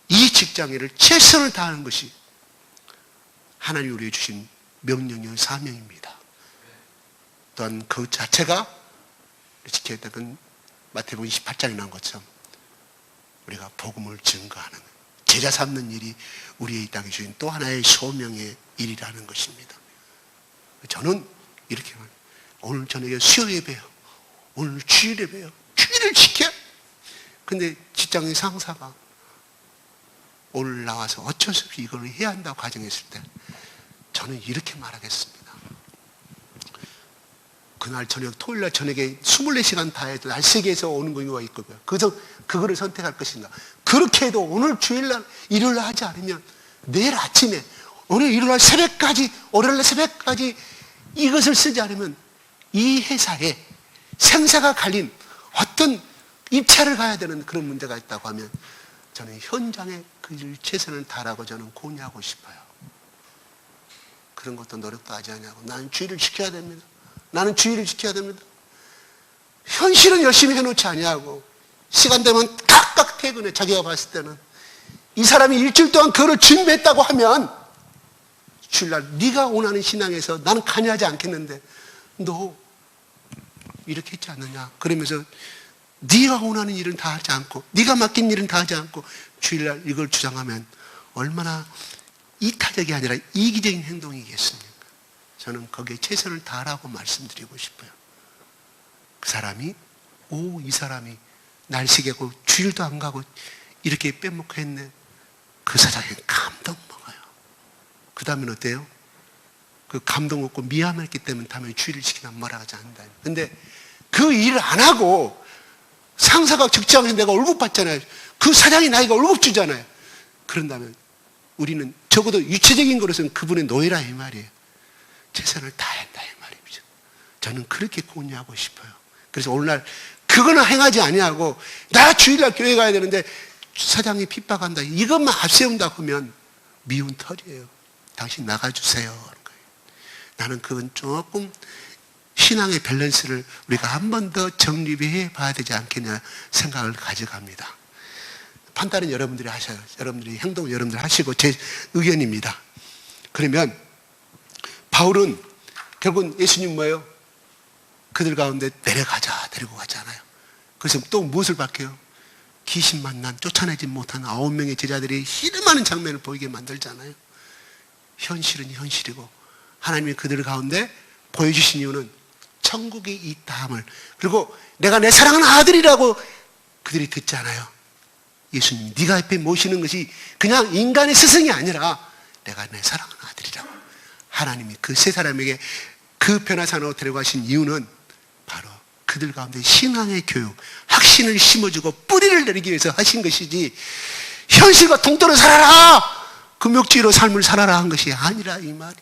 [SPEAKER 2] 이 직장일을 최선을 다하는 것이 하나님이 우리에게 주신 명령이요 사명입니다. 또한 그 자체가 지켜야 될 건 마태복음 28장에 나온 것처럼 우리가 복음을 증거하는 제자 삼는 일이 우리의 이 땅에 주신 또 하나의 소명의 일이라는 것입니다. 저는 이렇게 말해요. 오늘 저녁에 수요 예배요. 오늘 주일 예배요. 주일을 지켜. 근데 직장의 상사가 오늘 나와서 어쩔 수 없이 이걸 해야 한다고 가정했을 때 저는 이렇게 말하겠습니다. 그날 저녁, 토요일날 저녁에 24시간 다 해도 날 세계에서 오는 경우가 있고요. 그래서 그거를 선택할 것인가. 그렇게 해도 오늘 주일날, 일요일날 하지 않으면 내일 아침에, 오늘 일요일날 새벽까지, 월요일날 새벽까지 이것을 쓰지 않으면 이 회사에 생사가 갈린 어떤 입찰을 가야 되는 그런 문제가 있다고 하면 저는 현장에 그 일 최선을 다하라고 저는 권유하고 싶어요. 그런 것도 노력도 하지 않냐고. 나는 주의를 지켜야 됩니다. 나는 주의를 지켜야 됩니다. 현실은 열심히 해놓지 아니하고 시간 되면 각각 퇴근해. 자기가 봤을 때는 이 사람이 일주일 동안 그거를 준비했다고 하면 주일날 네가 원하는 신앙에서 나는 관여하지 않겠는데 너 이렇게 했지 않느냐. 그러면서 네가 원하는 일은 다 하지 않고 네가 맡긴 일은 다 하지 않고 주일날 이걸 주장하면 얼마나 이타적이 아니라 이기적인 행동이겠습니까? 저는 거기에 최선을 다하라고 말씀드리고 싶어요. 그 사람이 이 사람이 날씨개고 주일도 안 가고 이렇게 빼먹고 했네. 그 사장이 감동 먹어요. 그 다음엔 어때요? 그 감동 없고 미안했기 때문에 다음에 주일을 지키면 뭐라 하지 않는다. 근데 그 일을 안 하고 상사가 직장에서 내가 월급 받잖아요. 그 사장이 나에게 월급 주잖아요. 그런다면 우리는 적어도 유체적인 거로서는 그분의 노예라 이 말이에요. 최선을 다한다 이 말이죠. 저는 그렇게 권유하고 싶어요. 그래서 오늘날 그거는 행하지 아니하고 나 주일날 교회 가야 되는데 사장이 핍박한다 이것만 앞세운다고 하면 미운 털이에요. 당신 나가주세요. 나는 그건 조금 신앙의 밸런스를 우리가 한 번 더 정립해 봐야 되지 않겠냐 생각을 가져갑니다. 판단은 여러분들이 하셔요. 여러분들이 행동은 여러분들이 하시고 제 의견입니다. 그러면 바울은 결국은 예수님 뭐예요? 그들 가운데 내려가자 데리고 가잖아요. 그래서 또 무엇을 밝혀요? 귀신 만난 쫓아내지 못한 9명의 제자들이 희름하는 장면을 보이게 만들잖아요. 현실은 현실이고 하나님이 그들 가운데 보여주신 이유는 천국이 있다함을, 그리고 내가 내 사랑하는 아들이라고 그들이 듣잖아요. 예수님 네가 옆에 모시는 것이 그냥 인간의 스승이 아니라 내가 내 사랑하는 아들이라고 하나님이 그 세 사람에게 그 변화산으로 데려가신 이유는 바로 그들 가운데 신앙의 교육, 확신을 심어주고 뿌리를 내리기 위해서 하신 것이지 현실과 동떨어 살아라, 금욕주의로 삶을 살아라 한 것이 아니라 이 말입니다.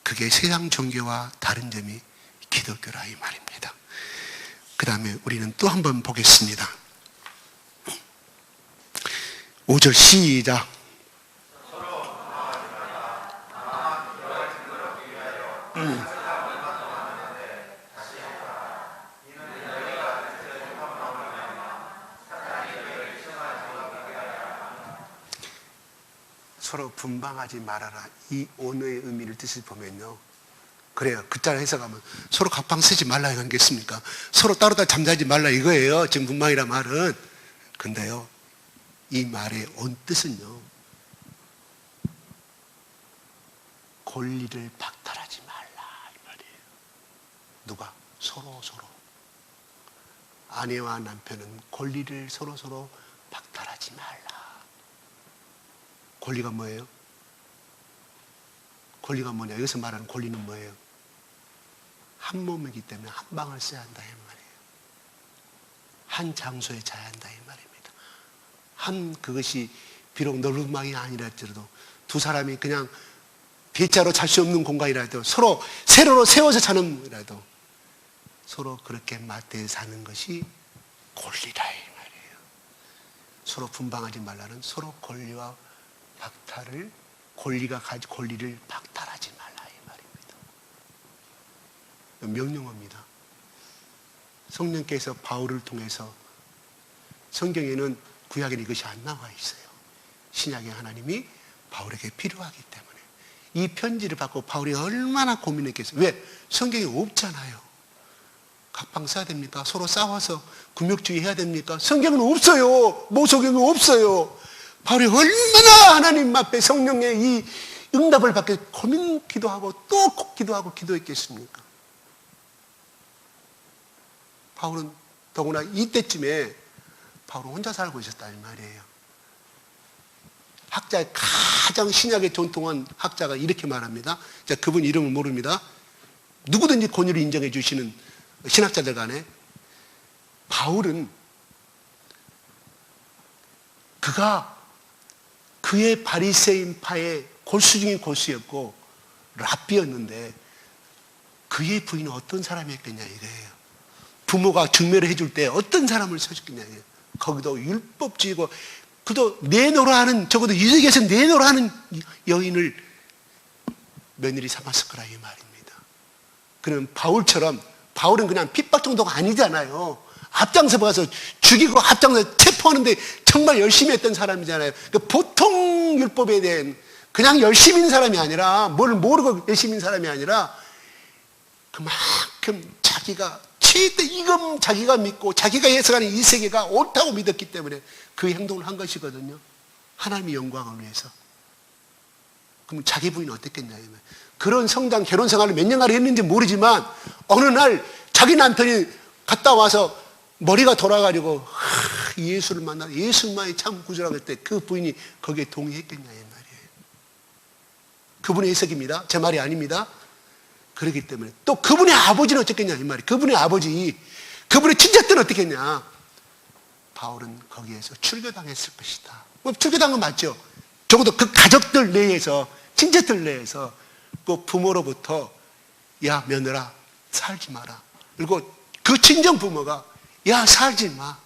[SPEAKER 2] 그게 세상 종교와 다른 점이 기독교라 이 말입니다. 그 다음에 우리는 또 한 번 보겠습니다. 5절 시작. 서로 분방하지 말아라. 이 언어의 의미를 뜻을 보면요. 그래요. 글자를 해석하면 서로 갑방 쓰지 말라 이건 겠습니까? 서로 따로 잠자지 말라 이거예요. 지금 분방이란 말은. 근데요. 이 말의 온 뜻은요. 권리를 박탈하지 말라 이 말이에요. 누가? 서로. 아내와 남편은 권리를 서로 박탈하지 말라. 권리가 뭐예요? 권리가 뭐냐? 여기서 말하는 권리는 뭐예요? 한 몸이기 때문에 한 방을 써야 한다 이 말이에요. 한 장소에 자야 한다 이 말입니다. 그것이 비록 넓은 방이 아니랄지라도 두 사람이 그냥 대자로 잘 수 없는 공간이라도 서로 세로로 세워서 자는 거라도 서로 그렇게 맞대어 사는 것이 권리다 이 말이에요. 서로 분방하지 말라는 서로 권리와 박탈을 권리가 가지 권리를 박탈하지 말라 이 말입니다. 명령어입니다. 성령께서 바울을 통해서 성경에는 구약에는 이것이 안 나와 있어요. 신약의 하나님이 바울에게 필요하기 때문에 이 편지를 받고 바울이 얼마나 고민했겠어요. 왜? 성경이 없잖아요. 각방 써야 됩니까? 서로 싸워서 금욕주의 해야 됩니까? 성경은 없어요. 모속경은 없어요. 바울이 얼마나 하나님 앞에 성령의 이 응답을 받게 고민 기도하고 또 기도하고 기도했겠습니까? 바울은 더구나 이때쯤에 바울은 혼자 살고 있었다 이 말이에요. 학자의 가장 신약에 전통한 학자가 이렇게 말합니다. 자, 그분 이름을 모릅니다. 누구든지 권위를 인정해 주시는 신학자들 간에 바울은 그의 바리새인파의 골수 중인 골수였고 랍비였는데 그의 부인은 어떤 사람이었겠냐 이거예요. 부모가 중매를 해줄 때 어떤 사람을 써줬겠냐 이거예요. 거기도 율법주의고 그도 내노라 하는 적어도 유대교에서 내노라 하는 여인을 며느리 삼았을 거라 이 말입니다. 그는 바울은 그냥 핍박 정도가 아니잖아요. 앞장서 가서 죽이고 앞장서 체포하는데 정말 열심히 했던 사람이잖아요. 보통 율법에 대한 그냥 열심인 사람이 아니라 뭘 모르고 열심인 사람이 아니라 그만큼 자기가 최대이금 자기가 믿고 자기가 해석하는 이 세계가 옳다고 믿었기 때문에 그 행동을 한 것이거든요. 하나님의 영광을 위해서. 그럼 자기 부인은 어땠겠냐. 그런 성장 결혼 생활을 몇 년간 했는지 모르지만 어느 날 자기 남편이 갔다 와서 머리가 돌아가지고 예수를 만나 예수만이 참 구주라고 했을 때 그 부인이 거기에 동의했겠냐 이 말이에요. 그분의 해석입니다. 제 말이 아닙니다. 그렇기 때문에 또 그분의 아버지는 어쨌겠냐 이 말이에요. 그분의 친자들은 어떻겠냐. 바울은 거기에서 출교당했을 것이다. 출교당한 건 맞죠. 적어도 그 가족들 내에서 친자들 내에서 그 부모로부터 야 며느라 살지 마라. 그리고 그 친정 부모가 야 살지 마.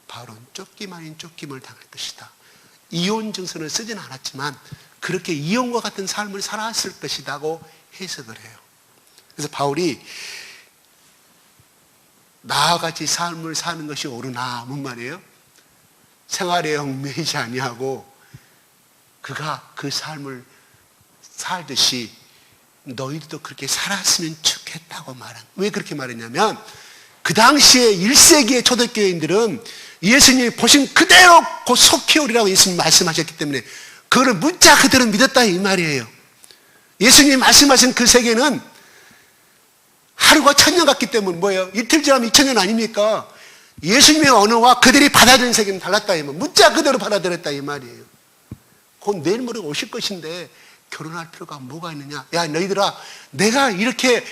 [SPEAKER 2] 바울은 쫓김 아닌 쫓김을 당할 것이다. 이혼 증서는 쓰진 않았지만 그렇게 이혼과 같은 삶을 살았을 것이라고 해석을 해요. 그래서 바울이 나와 같이 삶을 사는 것이 옳으나 뭔 말이에요? 생활에 얽매이지 아니하고 그가 그 삶을 살듯이 너희들도 그렇게 살았으면 좋겠다고 말한. 왜 그렇게 말했냐면 그 당시에 1세기의 초대교인들은 예수님이 보신 그대로 곧 속히 오리라고 예수님이 말씀하셨기 때문에 그거를 문자 그대로 믿었다 이 말이에요. 예수님이 말씀하신 그 세계는 하루가 천년 같기 때문에 뭐예요? 이틀 지나면 2000년 아닙니까? 예수님의 언어와 그들이 받아들인 세계는 달랐다 이 말. 문자 그대로 받아들였다 이 말이에요. 곧 내일 모레 오실 것인데 결혼할 필요가 뭐가 있느냐? 야 너희들아 내가 이렇게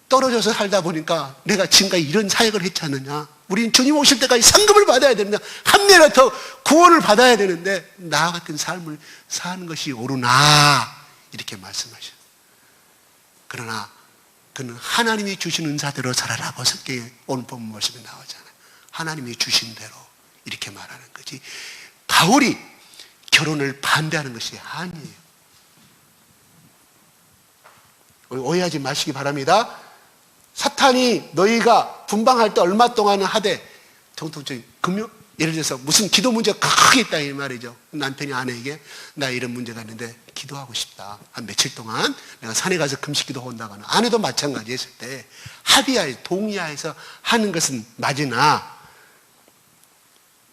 [SPEAKER 2] 떨어져서 살다 보니까 내가 지금까지 이런 사역을 했지 않느냐? 우린 주님 오실 때까지 상급을 받아야 됩니다. 한 명이라도 더 구원을 받아야 되는데 나와 같은 삶을 사는 것이 옳으나 이렇게 말씀하셔요. 그러나 그는 하나님이 주신 은사대로 살아라고 성경에 오늘 본문 말씀에 나오잖아요. 하나님이 주신 대로 이렇게 말하는 거지. 바울이 결혼을 반대하는 것이 아니에요. 오해하지 마시기 바랍니다. 사탄이 너희가 분방할 때 얼마 동안은 하되 정통적인 예를 들어서 무슨 기도 문제가 크게 있다 이 말이죠. 남편이 아내에게 나 이런 문제가 있는데 기도하고 싶다. 한 며칠 동안 내가 산에 가서 금식 기도하고 온다거나, 아내도 마찬가지 했을 때 합의하에 동의하에서 하는 것은 맞으나,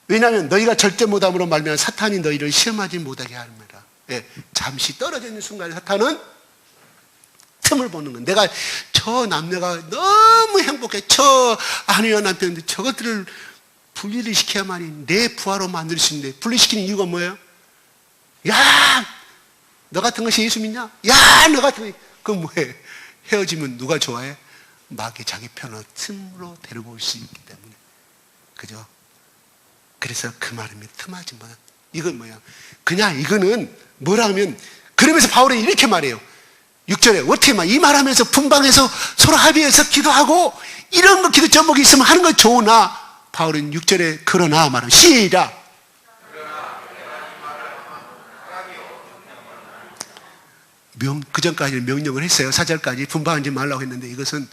[SPEAKER 2] 왜냐하면 너희가 절대 못함으로 말미암아 사탄이 너희를 시험하지 못하게 합니다. 예, 잠시 떨어져 있는 순간에 사탄은 틈을 보는 건, 내가 저 남녀가 너무 행복해, 저 아내와 남편인데 저것들을 분리를 시켜야만이 내 부하로 만들 수 있는데, 분리시키는 이유가 뭐예요? 야, 너 같은 것이 예수 믿냐? 야, 너 같은 것이. 그건 뭐예요? 헤어지면 누가 좋아해? 마귀 자기 편으로 틈으로 데리고 올 수 있기 때문에. 그죠? 그래서 그 말입니다. 틈하지 마. 이건 뭐야? 그냥 이거는 뭐라 하면, 그러면서 바울이 이렇게 말해요. 6절에 어떻게 막 이 말하면서 분방해서 서로 합의해서 기도하고 이런 거 기도 제목이 있으면 하는 거 좋으나, 바울은 6절에 그러나 말하면 시작. 그 전까지는 명령을 했어요. 4절까지 분방하지 말라고 했는데, 이것은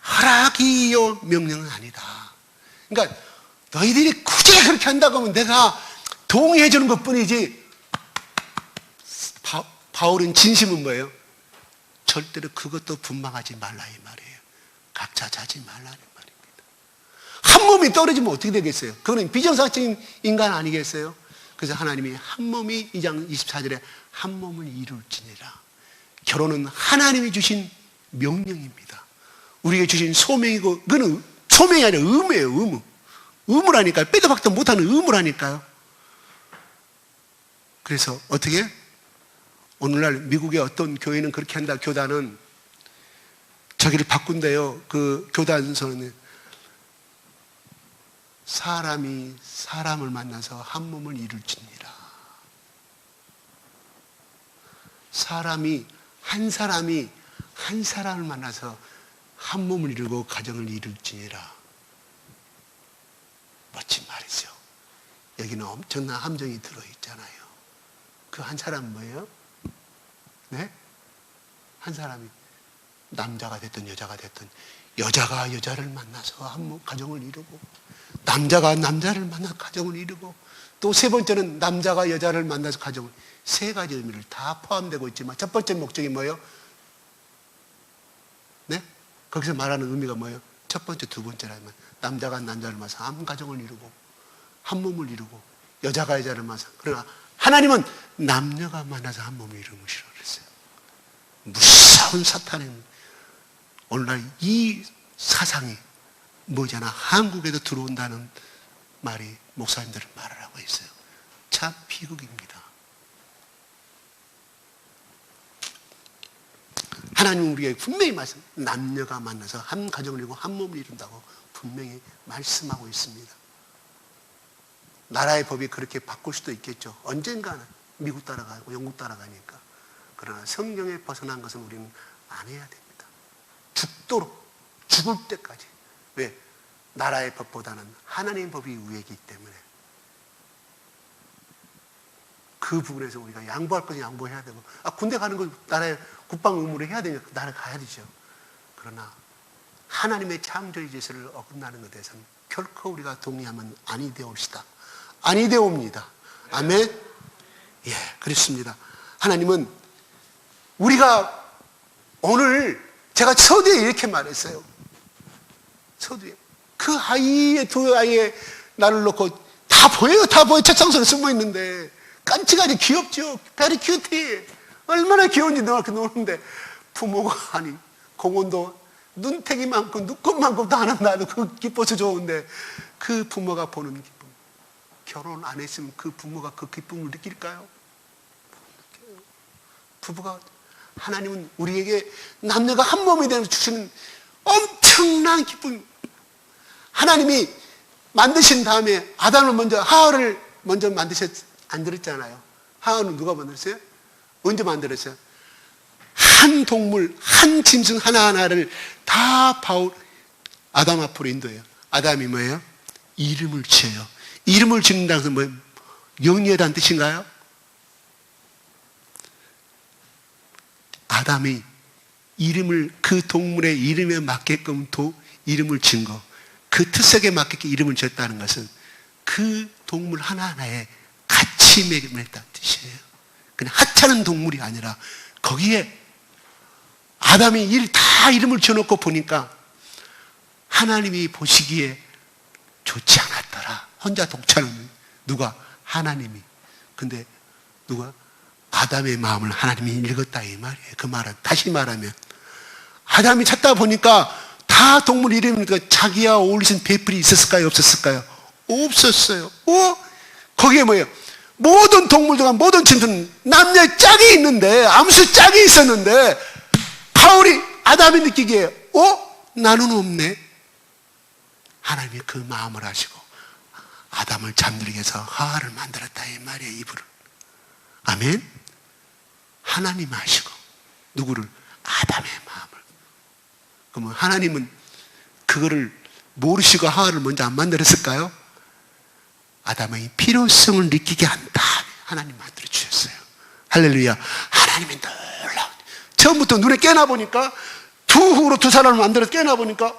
[SPEAKER 2] 허락이요 명령은 아니다. 그러니까 너희들이 굳이 그렇게 한다고 하면 내가 동의해 주는 것뿐이지, 바울은 진심은 뭐예요? 절대로 그것도 분방하지 말라 이 말이에요. 각자 자지 말라는 말입니다. 한 몸이 떨어지면 어떻게 되겠어요? 그거는 비정상적인 인간 아니겠어요? 그래서 하나님이 한 몸이 2장 24절에 한 몸을 이룰지니라. 결혼은 하나님이 주신 명령입니다. 우리에게 주신 소명이고, 그거는 소명이 아니라 의무예요. 의무. 의무라니까요. 빼도 박도 못하는 의무라니까요. 그래서 어떻게? 오늘날 미국의 어떤 교회는 그렇게 한다. 교단은 저기를 바꾼대요. 그 교단서는 사람이 사람을 만나서 한 몸을 이룰지니라. 사람이 한 사람을 만나서 한 몸을 이루고 가정을 이룰지니라. 멋진 말이죠. 여기는 엄청난 함정이 들어있잖아요. 그 한 사람은 뭐예요? 네? 한 사람이 남자가 됐든 여자가 됐든, 여자가 여자를 만나서 한 몸 가정을 이루고, 남자가 남자를 만나서 가정을 이루고, 또 세 번째는 남자가 여자를 만나서 가정을, 세 가지 의미를 다 포함되고 있지만, 첫 번째 목적이 뭐예요? 네? 거기서 말하는 의미가 뭐예요? 첫 번째, 두 번째라면 남자가 남자를 만나서 한 가정을 이루고, 한 몸을 이루고, 여자가 여자를 만나서. 그러나 하나님은 남녀가 만나서 한 몸을 이루는 것이라고 그랬어요. 무서운 사탄의 오늘날 이 사상이 뭐잖아, 한국에도 들어온다는 말이 목사님들은 말을 하고 있어요. 참 비극입니다. 하나님은 우리에게 분명히 말씀, 남녀가 만나서 한 가정을 이루고 한 몸을 이룬다고 분명히 말씀하고 있습니다. 나라의 법이 그렇게 바꿀 수도 있겠죠. 언젠가는 미국 따라가고 영국 따라가니까. 그러나 성경에 벗어난 것은 우리는 안 해야 됩니다. 죽도록, 죽을 때까지. 왜? 나라의 법보다는 하나님의 법이 우위이기 때문에. 그 부분에서 우리가 양보할 것은 양보해야 되고, 군대 가는 거 나라의 국방 의무를 해야 되니까 나라 가야 되죠. 그러나 하나님의 창조의 질서를 어긋나는 것에 대해서는 결코 우리가 동의하면 아니 되옵시다. 아니 되옵니다. 아멘? 예, 그렇습니다. 하나님은 우리가 오늘, 제가 서두에 이렇게 말했어요. 서두에. 그 아이의, 두 아이의 나를 놓고 다 보여요. 다 보여. 책상소에 숨어 있는데. 깜찍하지, 귀엽죠. 베리 큐티. 얼마나 귀여운지 그렇게 노는데, 부모가 아니, 공원도 눈탱이만큼, 눈곱만큼도 안 한다도 그 기뻐서 좋은데, 그 부모가 보는 기쁨. 결혼 안 했으면 그 부모가 그 기쁨을 느낄까요? 부부가, 하나님은 우리에게 남녀가 한 몸이 되는 주시는 엄청난 기쁨. 하나님이 만드신 다음에 아담을 먼저, 하와를 먼저 안 들었잖아요. 하와는 누가 만들었어요? 언제 만들었어요? 한 동물, 한 짐승 하나하나를 다 아담 앞으로 인도해요. 아담이 뭐예요? 이름을 지어요. 이름을 짓는다는 것은 뭐예요? 영리하다는 뜻인가요? 아담이 이름을, 그 동물의 이름에 맞게끔 이름을 지은 거. 그 특색에 맞게 이름을 지었다는 것은 그 동물 하나하나에 같이 매겼다는 뜻이에요. 그냥 하찮은 동물이 아니라 거기에 아담이 다 이름을 지어놓고 보니까 하나님이 보시기에 좋지 않았더라. 혼자 독차는 누가? 하나님이. 근데 누가? 아담의 마음을 하나님이 읽었다 이 말이에요. 그 말은 다시 말하면 아담이 찾다 보니까 다 동물 이름이니까 자기와 어울리신 배필이 있었을까요? 없었을까요? 없었어요. 거기에 뭐예요? 모든 동물들과 모든 짐승 남녀의 짝이 있는데, 암수 짝이 있었는데 바울이 아담이 느끼기에 나는 없네. 하나님이 그 마음을 하시고 아담을 잠들게 해서 하와를 만들었다 이 말이에요. 이불을. 아멘. 하나님 하시고 누구를? 아담의 마음을. 그러면 하나님은 그거를 모르시고 하와를 먼저 안 만들었을까요? 아담의 필요성을 느끼게 한 다음에 하나님 만들어 주셨어요. 할렐루야. 하나님이 놀라운. 처음부터 눈에 깨나 보니까 두 사람을 만들어서 깨나 보니까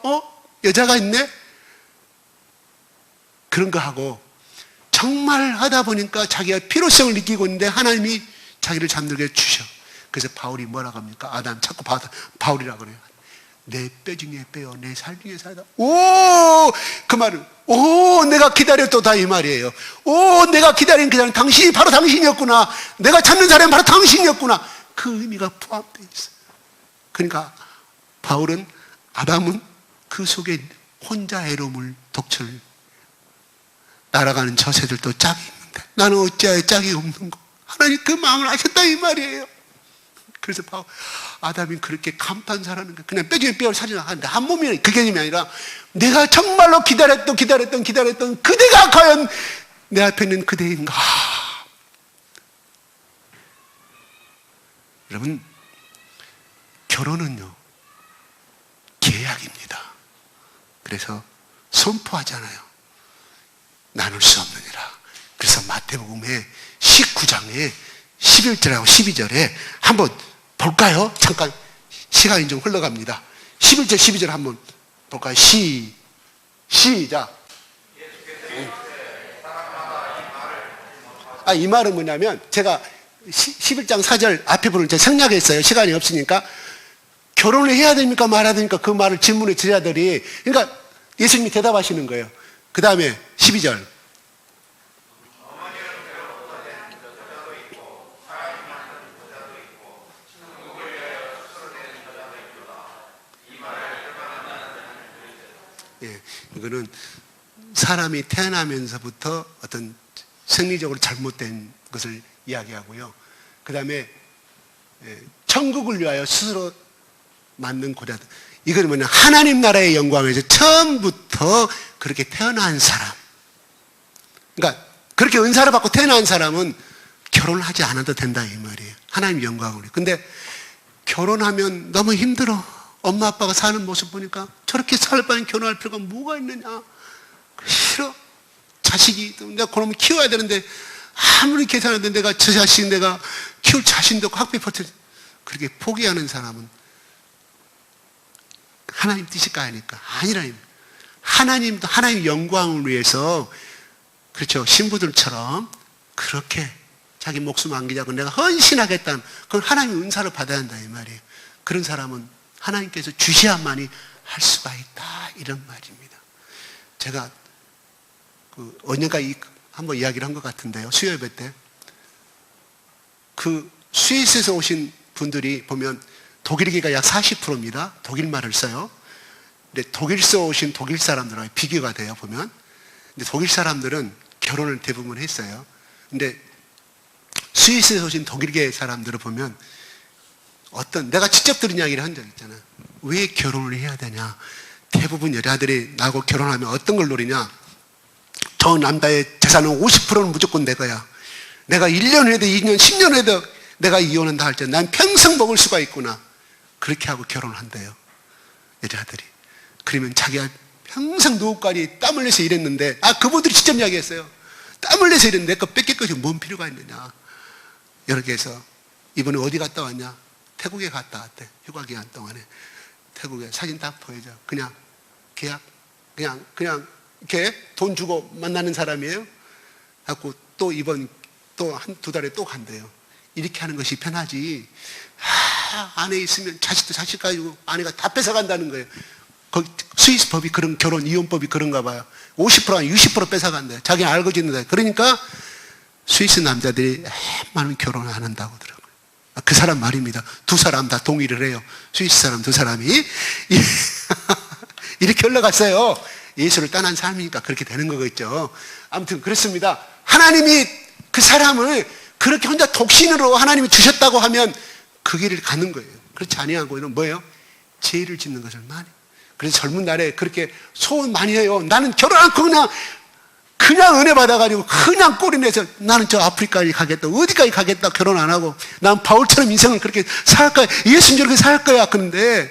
[SPEAKER 2] 여자가 있네? 그런 거 하고 정말 하다 보니까 자기가 필요성을 느끼고 있는데 하나님이 자기를 잠들게 주셔. 그래서 바울이 뭐라고 합니까? 아담 자꾸 바울이라고 그래요. 내 뼈 중에 뼈요, 내 살 중에 살다. 그 말은 내가 기다렸다 이 말이에요. 내가 기다린 그 사람 당신이 바로 당신이었구나. 내가 찾는 사람이 바로 당신이었구나. 그 의미가 포함되어 있어요. 그러니까 바울은 아담은 그 속에 혼자 애로움을 독철 날아가는 저 새들도 짝이 있는데 나는 어찌하여 짝이 없는 거. 하나님 그 마음을 아셨다 이 말이에요. 그래서 바울 아담이 그렇게 감탄사라는 거 그냥 뼈 중에 뼈를 살려나가는데 한 몸이 그 개념이 아니라 내가 정말로 기다렸던 그대가 과연 내 앞에 있는 그대인가. 여러분 결혼은요 계약입니다. 그래서 선포하잖아요. 나눌 수 없느니라. 그래서 마태복음의 19장에 11절하고 12절에 한번 볼까요? 잠깐 시간이 좀 흘러갑니다. 11절 12절 한번 볼까요? 시작. 이 말은 뭐냐면 제가 11장 4절 앞에 부분 제가 생략했어요. 시간이 없으니까. 결혼을 해야 됩니까 말아야 됩니까? 그 말을 질문에 제자들이. 그러니까 예수님이 대답하시는 거예요. 그 다음에 12절. 이거는 사람이 태어나면서부터 어떤 생리적으로 잘못된 것을 이야기하고요. 그 다음에 천국을 위하여 스스로 만든 고자. 이거는 뭐냐? 하나님 나라의 영광에서 처음부터 그렇게 태어난 사람. 그러니까 그렇게 은사를 받고 태어난 사람은 결혼하지 않아도 된다 이 말이에요. 하나님 영광으로. 근데 결혼하면 너무 힘들어. 엄마 아빠가 사는 모습 보니까 저렇게 살 바엔 결혼할 필요가 뭐가 있느냐. 싫어. 자식이 내가 그놈을 키워야 되는데 아무리 계산해도 내가 저 자식 내가 키울 자신도 없고 학비 버텨. 그렇게 포기하는 사람은 하나님 뜻일까 하니까 아니라니. 하나님도 하나님 영광을 위해서 그렇죠. 신부들처럼 그렇게 자기 목숨 안기자고 내가 헌신하겠다는 그건 하나님의 은사를 받아야 한다 이 말이에요. 그런 사람은 하나님께서 주셔야만이 할 수가 있다 이런 말입니다. 제가 언젠가 한번 이야기를 한 것 같은데요. 수요예배 때 그 스위스에서 오신 분들이 보면 독일계가 약 40%입니다. 독일말을 써요. 근데 독일서 오신 독일 사람들하고 비교가 돼요 보면. 근데 독일 사람들은 결혼을 대부분 했어요. 근데 스위스에서 오신 독일계 사람들을 보면 내가 직접 들은 이야기를 한 적 있잖아요. 왜 결혼을 해야 되냐. 대부분 여자들이 나하고 결혼하면 어떤 걸 노리냐. 저 남자의 재산은 50%는 무조건 내 거야. 내가 1년 후에도 2년, 10년 후에도 내가 이혼한다 할 때 난 평생 먹을 수가 있구나. 그렇게 하고 결혼을 한대요. 여자들이. 그러면 자기가 평생 노후까지 땀 흘려서 일했는데 그분들이 직접 이야기했어요. 땀 흘려서 일했는데 내 거 뺏길 것이 뭔 필요가 있느냐. 이렇게 해서 이번에 어디 갔다 왔냐. 태국에 갔다 왔대. 휴가 기간 동안에. 태국에 사진 딱 보여줘. 그냥 계약 그냥 이렇게 돈 주고 만나는 사람이에요. 갖고 또 이번 또 한 두 달에 또 간대요. 이렇게 하는 것이 편하지. 안에 있으면 자식도 자식 가지고 아내가 다 뺏어간다는 거예요. 스위스 법이 그런 결혼 이혼법이 그런가 봐요. 50% 아니 60% 뺏어간대요. 자기 알고 짓는다. 그러니까 스위스 남자들이 많은 결혼을 안 한다고 하더라고요. 그 사람 말입니다. 두 사람 다 동의를 해요. 스위스 사람 두 사람이 이렇게 흘러갔어요. 예수를 떠난 삶이니까 그렇게 되는 거겠죠. 아무튼 그렇습니다. 하나님이 그 사람을 그렇게 혼자 독신으로 하나님이 주셨다고 하면 그 길을 가는 거예요. 그렇지 아니하고는 뭐예요? 죄를 짓는 것을 많이. 그래서 젊은 날에 그렇게 소원 많이 해요. 나는 결혼 않고 그냥 은혜 받아가지고 그냥 꼬리 내서 나는 저 아프리카에 가겠다. 어디까지 가겠다. 결혼 안 하고. 난 바울처럼 인생을 그렇게 살 거야. 예수님 저렇게 살 거야. 그런데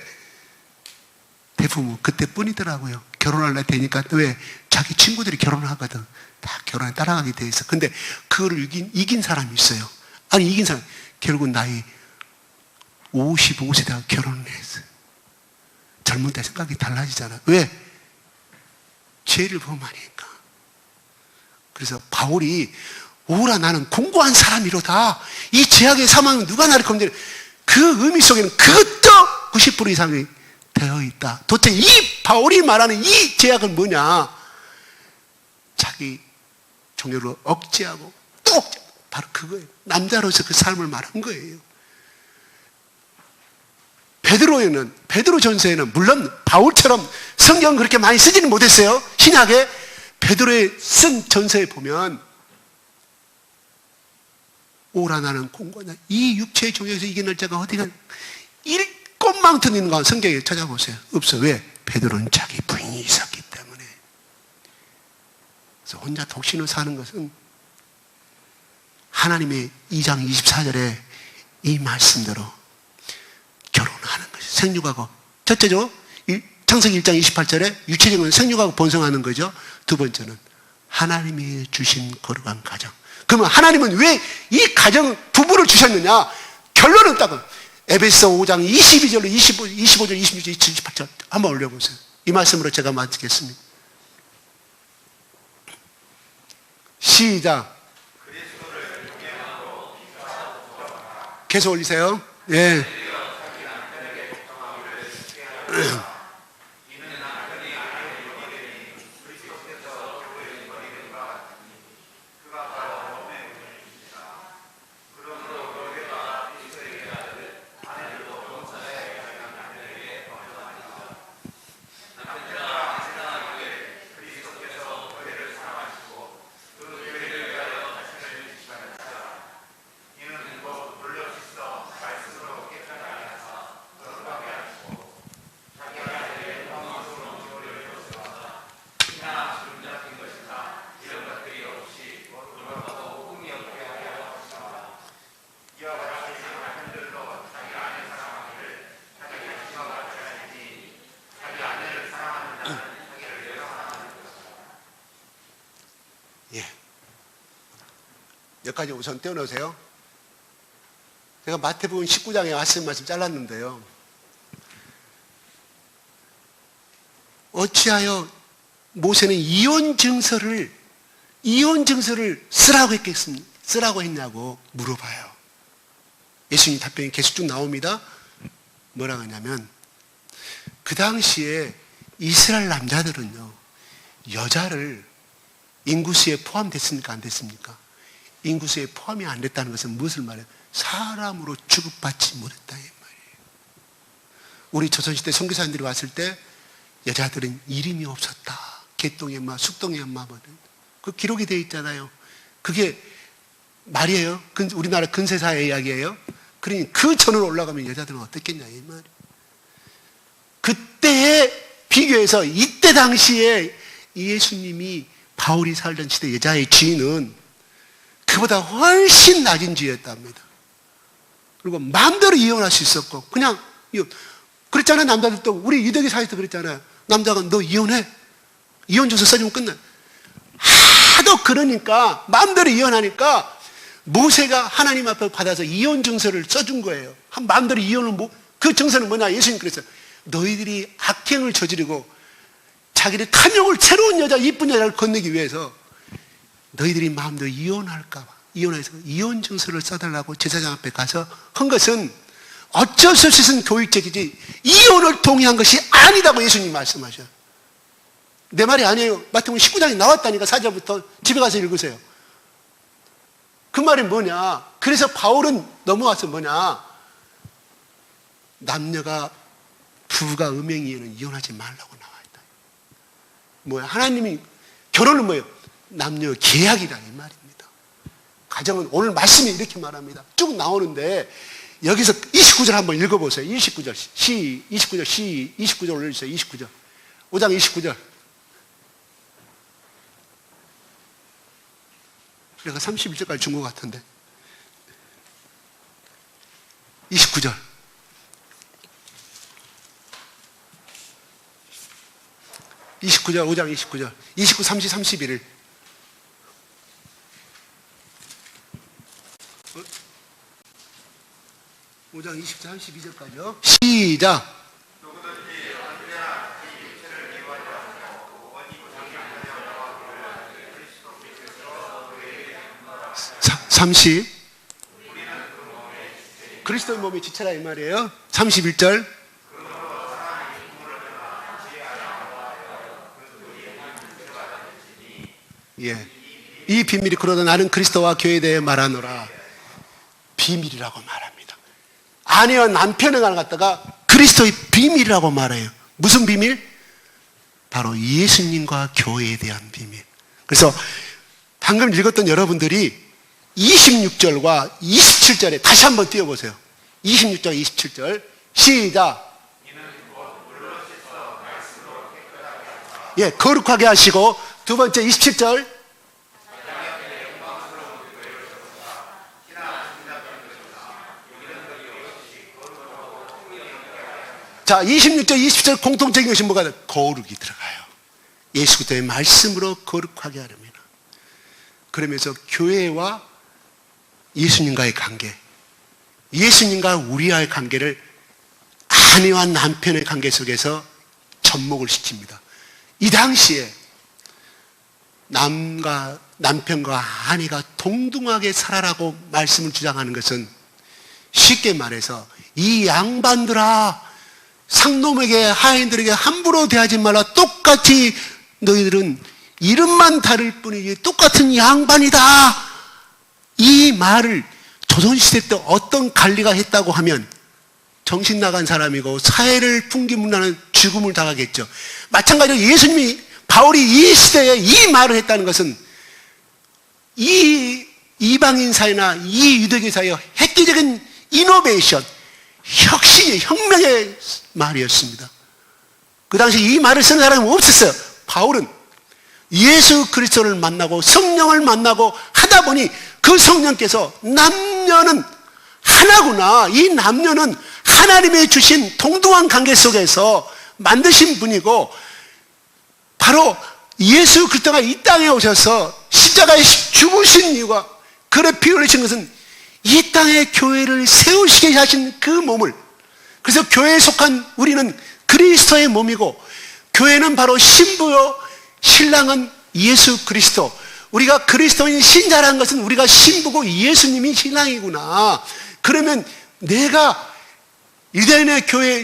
[SPEAKER 2] 대부분 그때뿐이더라고요. 결혼할래 되니까 왜? 자기 친구들이 결혼을 하거든. 다 결혼에 따라가게 돼 있어. 근데 그거를 이긴 사람이 있어요. 아니 이긴 사람. 결국 나이 55세다가 결혼을 했어요. 젊은 때 생각이 달라지잖아. 왜? 죄를 범하니까. 그래서 바울이 오라 나는 공고한 사람이로다. 이 죄악의 사망은 누가 나를 건드려. 그 의미 속에는 그것도 90% 이상이 되어 있다. 도대체 이 바울이 말하는 이 죄악은 뭐냐? 자기 종교를 억제하고 또 바로 그거예요. 남자로서 그 삶을 말한 거예요. 베드로 전서에는 물론 바울처럼 성경 그렇게 많이 쓰지는 못했어요. 신약에 베드로의 쓴 전서에 보면 오라 나는 공고하다. 이 육체의 종에서 이겨낼 자가 어디가 일꽃만큼 있는 거 성경에 찾아보세요. 없어. 왜? 베드로는 자기 부인이 있었기 때문에. 그래서 혼자 독신으로 사는 것은 하나님의 2장 24절에 이 말씀대로 결혼하는 것이 생육하고 첫째죠. 창세기 1장 28절에 유체적인 생육하고 번성하는 거죠. 두 번째는 하나님이 주신 거룩한 가정. 그러면 하나님은 왜 이 가정 부부를 주셨느냐? 결론은 딱 에베소 5장 22절로 25절 26절 28절 한번 올려보세요. 이 말씀으로 제가 마치겠습니다. 시작. 계속 올리세요. 예. 여기까지 우선 떼어놓으세요. 제가 마태복음 19장에 말씀 잘랐는데요. 어찌하여 모세는 이혼 증서를 쓰라고 했냐고 물어봐요. 예수님 답변이 계속 쭉 나옵니다. 뭐라고 하냐면 그 당시에 이스라엘 남자들은요, 여자를 인구수에 포함됐습니까? 안 됐습니까? 인구수에 포함이 안 됐다는 것은 무엇을 말해요? 사람으로 취급받지 못했다 이 말이에요. 우리 조선시대 선교사님들이 왔을 때 여자들은 이름이 없었다. 개똥의 엄마, 숙동의 엄마, 그 기록이 되어 있잖아요. 그게 말이에요. 우리나라 근세사의 이야기예요. 그러니 그 전으로 올라가면 여자들은 어떻겠냐 이 말이에요. 그때에 비교해서 이때 당시에 예수님이 바울이 살던 시대 여자의 지위는 그보다 훨씬 낮은 지위였답니다. 그리고 마음대로 이혼할 수 있었고 그냥 그랬잖아요. 남자들도 우리 유대교 사회에서 그랬잖아요. 남자가 너 이혼해. 이혼 증서 써주면 끝나. 하도 그러니까 마음대로 이혼하니까 모세가 하나님 앞에 받아서 이혼 증서를 써준 거예요. 마음대로 이혼을 그 증서는 뭐냐? 예수님 그랬어요. 너희들이 악행을 저지르고 자기를 탐욕을 새로운 여자, 이쁜 여자를 건네기 위해서 너희들이 마음대로 이혼할까 봐 이혼해서 이혼 증서를 써달라고 제사장 앞에 가서 한 것은 어쩔 수 없이 쓴 교육적이지 이혼을 동의한 것이 아니다고 예수님이 말씀하셔요. 내 말이 아니에요. 마태복음 19장에 나왔다니까. 4절부터 집에 가서 읽으세요. 그 말이 뭐냐? 그래서 바울은 넘어와서 뭐냐? 남녀가 부부가 음행이에는 이혼하지 말라고 나와있다. 뭐야? 하나님이 결혼은 뭐예요? 남녀 계약이라 이 말입니다. 가정은 오늘 말씀이 이렇게 말합니다. 쭉 나오는데 여기서 29절 한번 읽어보세요. 29절 29절 올려주세요. 29절 5장 29절. 내가 31절까지 준 것 같은데 29절 5장 29절 29, 30, 31을 5장 20절 32절까지요. 시작. 30 그리스도의 몸의 지체라 이 말이에요. 31절 예. 이 비밀이 그러다 나는 그리스도와 교회에 대해 말하노라. 비밀이라고 말합니다. 아내와 남편에 관한 갖다가 그리스도의 비밀이라고 말해요. 무슨 비밀? 바로 예수님과 교회에 대한 비밀. 그래서 방금 읽었던 여러분들이 26절과 27절에 다시 한번 띄워보세요. 26절, 27절 시작. 예, 거룩하게 하시고 두 번째 27절 자, 26절, 27절 공통적인 것이 뭐가 돼요? 거룩이 들어가요. 예수 그리스도의 말씀으로 거룩하게 하려면 그러면서 교회와 예수님과의 관계, 예수님과 우리와의 관계를 아내와 남편의 관계 속에서 접목을 시킵니다. 이 당시에 남편과 아내가 동등하게 살아라고 말씀을 주장하는 것은 쉽게 말해서 이 양반들아 상놈에게 하인들에게 함부로 대하지 말라. 똑같이 너희들은 이름만 다를 뿐이지 똑같은 양반이다. 이 말을 조선시대 때 어떤 관리가 했다고 하면 정신 나간 사람이고 사회를 풍기문하는 죽음을 당하겠죠. 마찬가지로 예수님이 바울이 이 시대에 이 말을 했다는 것은 이 이방인 사회나 이 유대교 사회의 획기적인 이노베이션, 혁신의 혁명의 말이었습니다. 그 당시 이 말을 쓰는 사람이 없었어요. 바울은 예수 그리스도를 만나고 성령을 만나고 하다 보니 그 성령께서 남녀는 하나구나. 이 남녀는 하나님의 주신 동등한 관계 속에서 만드신 분이고 바로 예수 그리스도가 이 땅에 오셔서 십자가에 죽으신 이유가 그래 피 흘리신 것은 이 땅에 교회를 세우시게 하신 그 몸을 그래서 교회에 속한 우리는 그리스도의 몸이고 교회는 바로 신부요 신랑은 예수 그리스도 우리가 그리스도인 신자라는 것은 우리가 신부고 예수님이 신랑이구나. 그러면 내가 유대인의 교회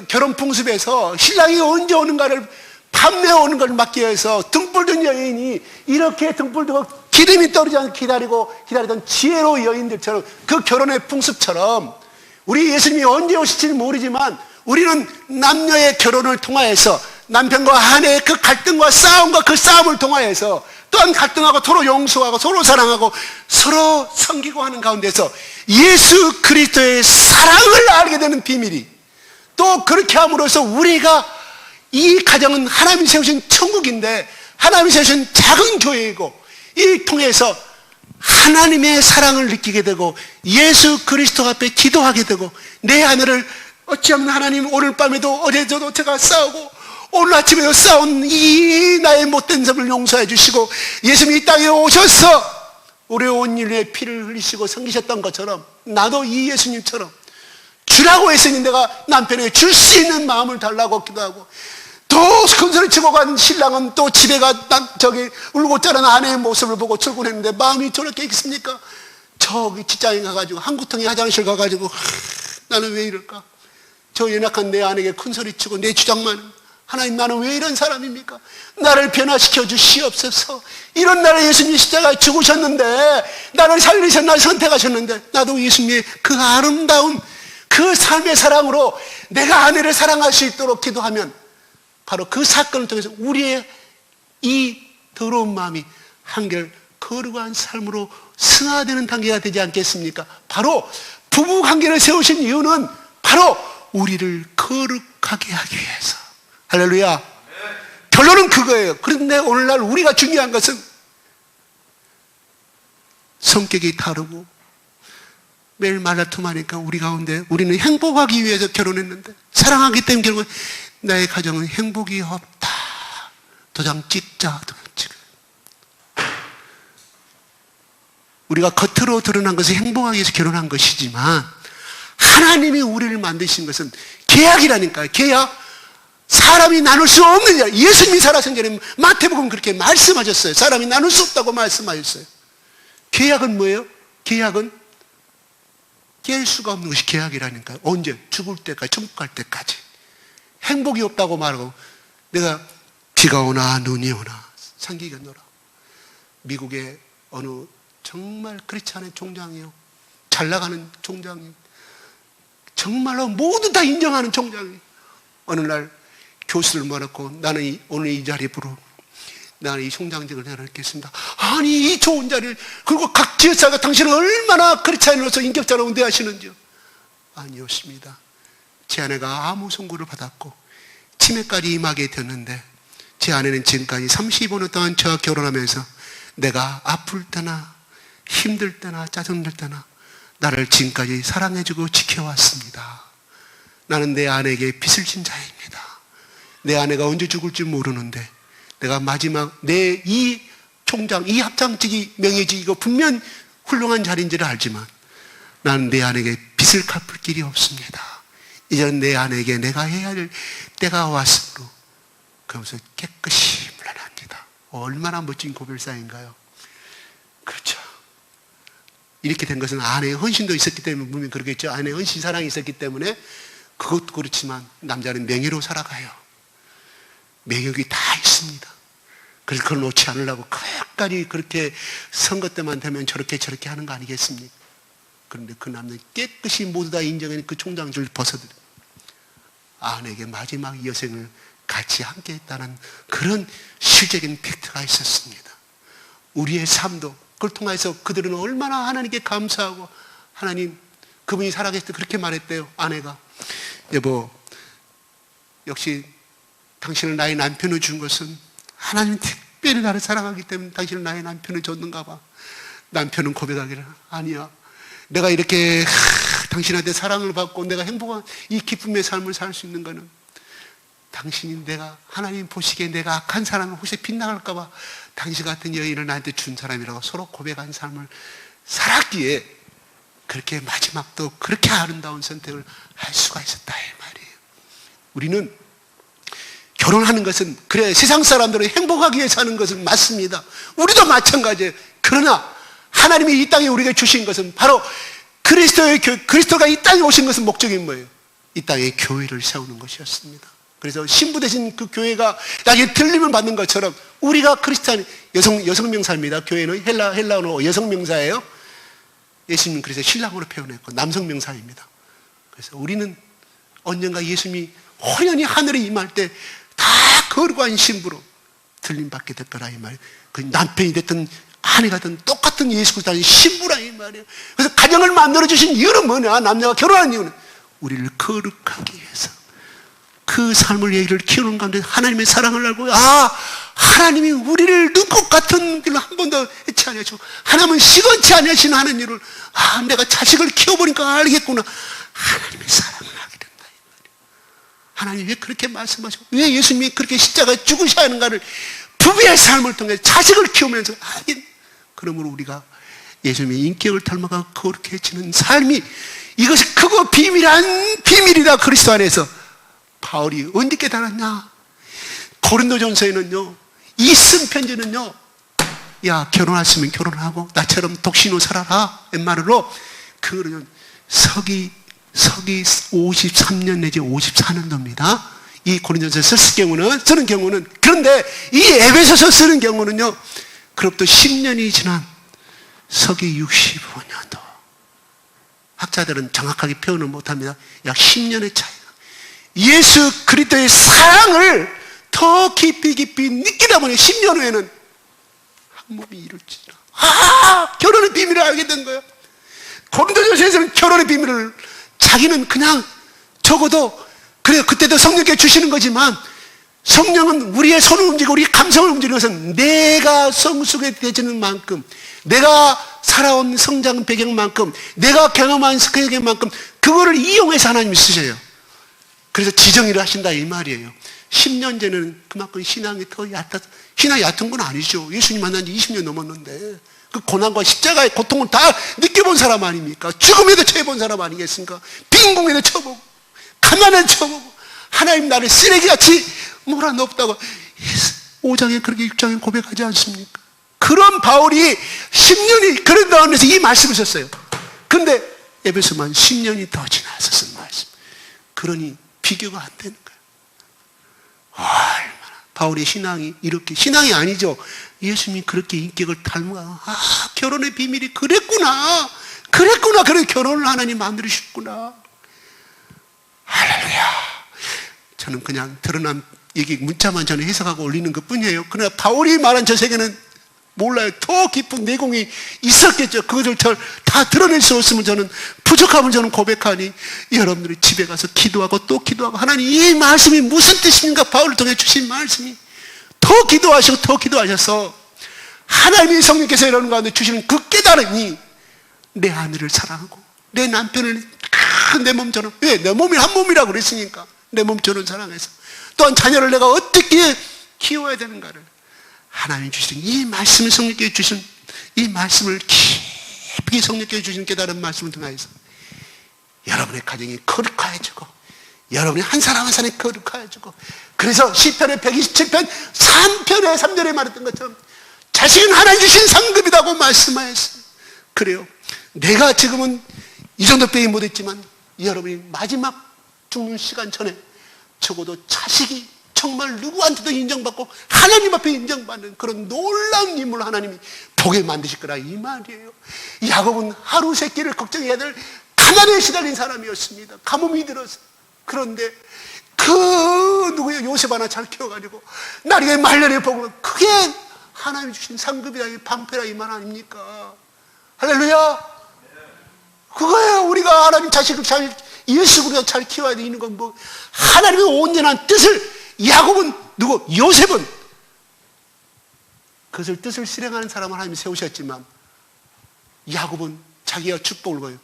[SPEAKER 2] 결혼 풍습에서 신랑이 언제 오는가를 밤에 오는 걸 막기 위해서 등불 든 여인이 이렇게 등불 들고 기름이 떨어지지 않게 기다리던 지혜로운 여인들처럼 그 결혼의 풍습처럼 우리 예수님이 언제 오실지 모르지만 우리는 남녀의 결혼을 통하여서 남편과 아내의 그 갈등과 싸움과 그 싸움을 통하여서 또한 갈등하고 서로 용서하고 서로 사랑하고 서로 섬기고 하는 가운데서 예수 그리스도의 사랑을 알게 되는 비밀이 또 그렇게 함으로써 우리가 이 가정은 하나님이 세우신 천국인데 하나님이 세우신 작은 교회이고 이 통해서 하나님의 사랑을 느끼게 되고 예수 그리스도 앞에 기도하게 되고 내 아내를 어찌하면 하나님 오늘 밤에도 어제도 제가 싸우고 오늘 아침에도 싸운 이 나의 못된 점을 용서해 주시고 예수님이 이 땅에 오셔서 우리 온 인류의 피를 흘리시고 섬기셨던 것처럼 나도 이 예수님처럼 주라고 했으니 내가 남편에게 줄 수 있는 마음을 달라고 기도하고 또 큰소리 치고 간 신랑은 또 집에 울고 자란 아내의 모습을 보고 출근했는데 마음이 저렇게 있습니까? 저기 직장에 가가지고 한구통에 화장실 가가지고 나는 왜 이럴까? 저 연약한 내 아내에게 큰소리 치고 내 주장만, 하나님 나는 왜 이런 사람입니까? 나를 변화시켜 주시옵소서. 이런 날에 예수님이 십자가에 죽으셨는데, 나를 살리셔 나를 선택하셨는데, 나도 예수님의 그 아름다운 그 삶의 사랑으로 내가 아내를 사랑할 수 있도록 기도하면, 바로 그 사건을 통해서 우리의 이 더러운 마음이 한결 거룩한 삶으로 승화되는 단계가 되지 않겠습니까? 바로 부부 관계를 세우신 이유는 바로 우리를 거룩하게 하기 위해서. 할렐루야. 결론은 그거예요. 그런데 오늘날 우리가 중요한 것은 성격이 다르고 매일 말다툼하니까 우리 가운데 우리는 행복하기 위해서 결혼했는데, 사랑하기 때문에 결혼, 나의 가정은 행복이 없다. 도장 찍자. 우리가 겉으로 드러난 것은 행복하기 위해서 결혼한 것이지만, 하나님이 우리를 만드신 것은 계약이라니까요. 계약. 사람이 나눌 수 없는 일. 예수님이 살아생전에 마태복음 그렇게 말씀하셨어요. 사람이 나눌 수 없다고 말씀하셨어요. 계약은 뭐예요? 계약은 깰 수가 없는 것이 계약이라니까요. 언제? 죽을 때까지, 천국 갈 때까지. 행복이 없다고 말하고, 내가 비가 오나 눈이 오나 상기가 놀아. 미국의 어느 정말 그렇지 않은 총장이요, 잘 나가는 총장이요, 정말로 모두 다 인정하는 총장이요, 어느 날 교수를 모았고, 나는 오늘 이 자리에 나는 이 총장직을 내놓겠습니다. 아니, 이 좋은 자리를, 그리고 각 지역사회가 당신은 얼마나 그렇지 않으로서 인격자로 응대하시는지요? 아니었습니다. 제 아내가 아무 선고를 받았고 치매까지 임하게 됐는데, 제 아내는 지금까지 35년 동안 저와 결혼하면서 내가 아플 때나 힘들 때나 짜증날 때나 나를 지금까지 사랑해주고 지켜왔습니다. 나는 내 아내에게 빚을 진 자입니다. 내 아내가 언제 죽을지 모르는데, 내가 마지막 내 이 총장, 이 합장직이, 명예직, 이거 분명 훌륭한 자리인지를 알지만 나는 내 아내에게 빚을 갚을 길이 없습니다. 이제는 내 아내에게 내가 해야 할 때가 왔으므로, 그러면서 깨끗이 물러납니다. 얼마나 멋진 고별사인가요? 그렇죠. 이렇게 된 것은 아내의 헌신도 있었기 때문에, 분명히 그러겠죠. 아내의 헌신, 사랑이 있었기 때문에. 그것도 그렇지만 남자는 명예로 살아가요. 명예욕이 다 있습니다. 그래서 그걸 놓지 않으려고 끝까지 그렇게 선거 때만 되면 저렇게 하는 거 아니겠습니까? 그런데 그 남자는 깨끗이 모두 다 인정하는 그 총장줄 벗어들어 아내에게 마지막 여생을 같이 함께 했다는 그런 실적인 팩트가 있었습니다. 우리의 삶도 그걸 통해서 그들은 얼마나 하나님께 감사하고, 하나님, 그분이 살아계실 때 그렇게 말했대요. 아내가, 여보, 역시 당신을 나의 남편을 준 것은 하나님 특별히 나를 사랑하기 때문에 당신을 나의 남편을 줬는가 봐. 남편은 고백하기를, 아니야, 내가 이렇게 당신한테 사랑을 받고 내가 행복한 이 기쁨의 삶을 살 수 있는 거는 당신이, 내가 하나님 보시기에 내가 악한 사람을 혹시 빗나갈까 봐 당신 같은 여인을 나한테 준 사람이라고 서로 고백한 삶을 살았기에 그렇게 마지막도 그렇게 아름다운 선택을 할 수가 있었다, 이 말이에요. 우리는 결혼하는 것은, 그래, 세상 사람들은 행복하기 위해서 하는 것은 맞습니다. 우리도 마찬가지예요. 그러나 하나님이 이 땅에 우리에게 주신 것은 바로 그리스도가 이 땅에 오신 것은 목적이 뭐예요? 이 땅에 교회를 세우는 것이었습니다. 그래서 신부 되신 그 교회가 나에게 들림을 받는 것처럼, 우리가 크리스찬, 여성 명사입니다. 교회는 헬라어로 여성 명사예요. 예수님은 그래서 신랑으로 표현했고 남성 명사입니다. 그래서 우리는 언젠가 예수님이 호연히 하늘에 임할 때 다 거룩한 신부로 들림받게 될 거라, 이 말이에요. 그 남편이 됐든 아내가 됐든 똑같은 예수 그리스도의 신부라, 이 말이에요. 그래서 가정을 만들어주신 이유는 뭐냐? 남녀가 결혼한 이유는 우리를 거룩하기 위해서, 그 삶을, 얘기를 키우는 가운데 하나님의 사랑을 알고, 하나님이 우리를 눈꽃 같은 길로 한 번도 해치 아니하시고, 하나님은 시건치 아니하시는 하나님을, 내가 자식을 키워보니까 알겠구나. 하나님의 사랑을 하게 된다, 이 말이에요. 하나님이 왜 그렇게 말씀하시고, 왜 예수님이 그렇게 십자가에 죽으셔야 하는가를 부부의 삶을 통해 자식을 키우면서 하긴, 그러므로 우리가 예수님의 인격을 닮아가 거룩해지는 삶이, 이것이 크고 비밀이다. 그리스도 안에서 바울이 언제 깨달았냐? 고린도전서에는요, 이 쓴 편지는요, 야, 결혼했으면 결혼하고 나처럼 독신으로 살아라 말로 그거는 서기 53년 내지 54년도입니다. 이 고린도전서 쓰는 경우는 그런데 이 에베소서 쓰는 경우는요, 그로부터 10년이 지난 서기 65년도. 학자들은 정확하게 표현을 못합니다. 약 10년의 차이가. 예수 그리스도의 사랑을 더 깊이 느끼다 보니 10년 후에는 한 몸이 이룰지라. 결혼의 비밀을 알게 된 거예요. 고린도전서에서는 결혼의 비밀을 자기는 그냥 적어도 그래요. 그때도 성령께 주시는 거지만 성령은 우리의 손을 움직이고 우리 감성을 움직이는 것은 내가 성숙해지는 만큼, 내가 살아온 성장 배경만큼, 내가 경험한 배경만큼 그거를 이용해서 하나님이 쓰셔요. 그래서 지정의를 하신다 이 말이에요. 10년 전에는 그만큼 신앙이 더 얕아서, 신앙이 얕은 건 아니죠. 예수님 만난 지 20년 넘었는데 그 고난과 십자가의 고통을 다 느껴본 사람 아닙니까? 죽음에도 처해본 사람 아니겠습니까? 빈궁에도 쳐보고 가난에 쳐보고 하나님 나를 쓰레기같이 몰아넣었다고 5장에 그렇게 6장에 고백하지 않습니까? 그런 바울이 10년이 그런 가운데서 이 말씀을 썼어요. 그런데 에베소만 10년이 더 지나서 쓴 말씀. 그러니 비교가 안 되는 거예요. 얼마나 바울의 신앙이 이렇게, 신앙이 아니죠. 예수님이 그렇게 인격을 닮아. 결혼의 비밀이 그랬구나. 그래 결혼을 하나님 만들으셨구나. 할렐루야. 저는 그냥 드러난 얘기 문자만 저는 해석하고 올리는 것 뿐이에요. 그러나 바울이 말한 저 세계는 몰라요. 더 깊은 내공이 있었겠죠. 그것을 다 드러낼 수 없으면 저는 부족함을 저는 고백하니 여러분들이 집에 가서 기도하고 또 기도하고, 하나님 이 말씀이 무슨 뜻입니까? 바울을 통해 주신 말씀이 더 기도하시고 더 기도하셔서 하나님의 성령께서 여러분 가운데 주시는 그 깨달음이 내 아내를 사랑하고 내 남편을 내 몸처럼, 왜? 내 몸이 한 몸이라고 그랬으니까 내 몸처럼 사랑해서 또한 자녀를 내가 어떻게 키워야 되는가를 하나님이 주신 이 말씀을, 성령께 주신 이 말씀을 깊이 성령께 주신 깨달은 말씀을 통해서 여러분의 가정이 거룩해지고 여러분이 한 사람 한 사람이 거룩해지고, 그래서 시편의 127편 3편의 3절에 말했던 것처럼 자식은 하나님 주신 상급이라고 말씀하였어요. 그래요. 내가 지금은 이 정도 빼이 못했지만 여러분이 마지막 죽는 시간 전에 적어도 자식이 정말 누구한테도 인정받고 하나님 앞에 인정받는 그런 놀라운 인물을 하나님이 보게 만드실 거라 이 말이에요. 야곱은 하루 세 끼를 걱정해야 될 가난에 시달린 사람이었습니다. 가뭄이 들어서. 그런데 누구예요? 요셉 하나 잘 키워가지고 나중에 말년에 보고 그게 하나님이 주신 상급이라, 방패라 이 말 아닙니까? 할렐루야. 그거예요. 우리가 하나님 자식을 잘, 예수 그리스도 잘 키워야 되는 건 뭐, 하나님의 온전한 뜻을, 야곱은 누구? 요셉은 그것을 뜻을 실행하는 사람을 하나님이 세우셨지만 야곱은 자기가 축복을 거예요.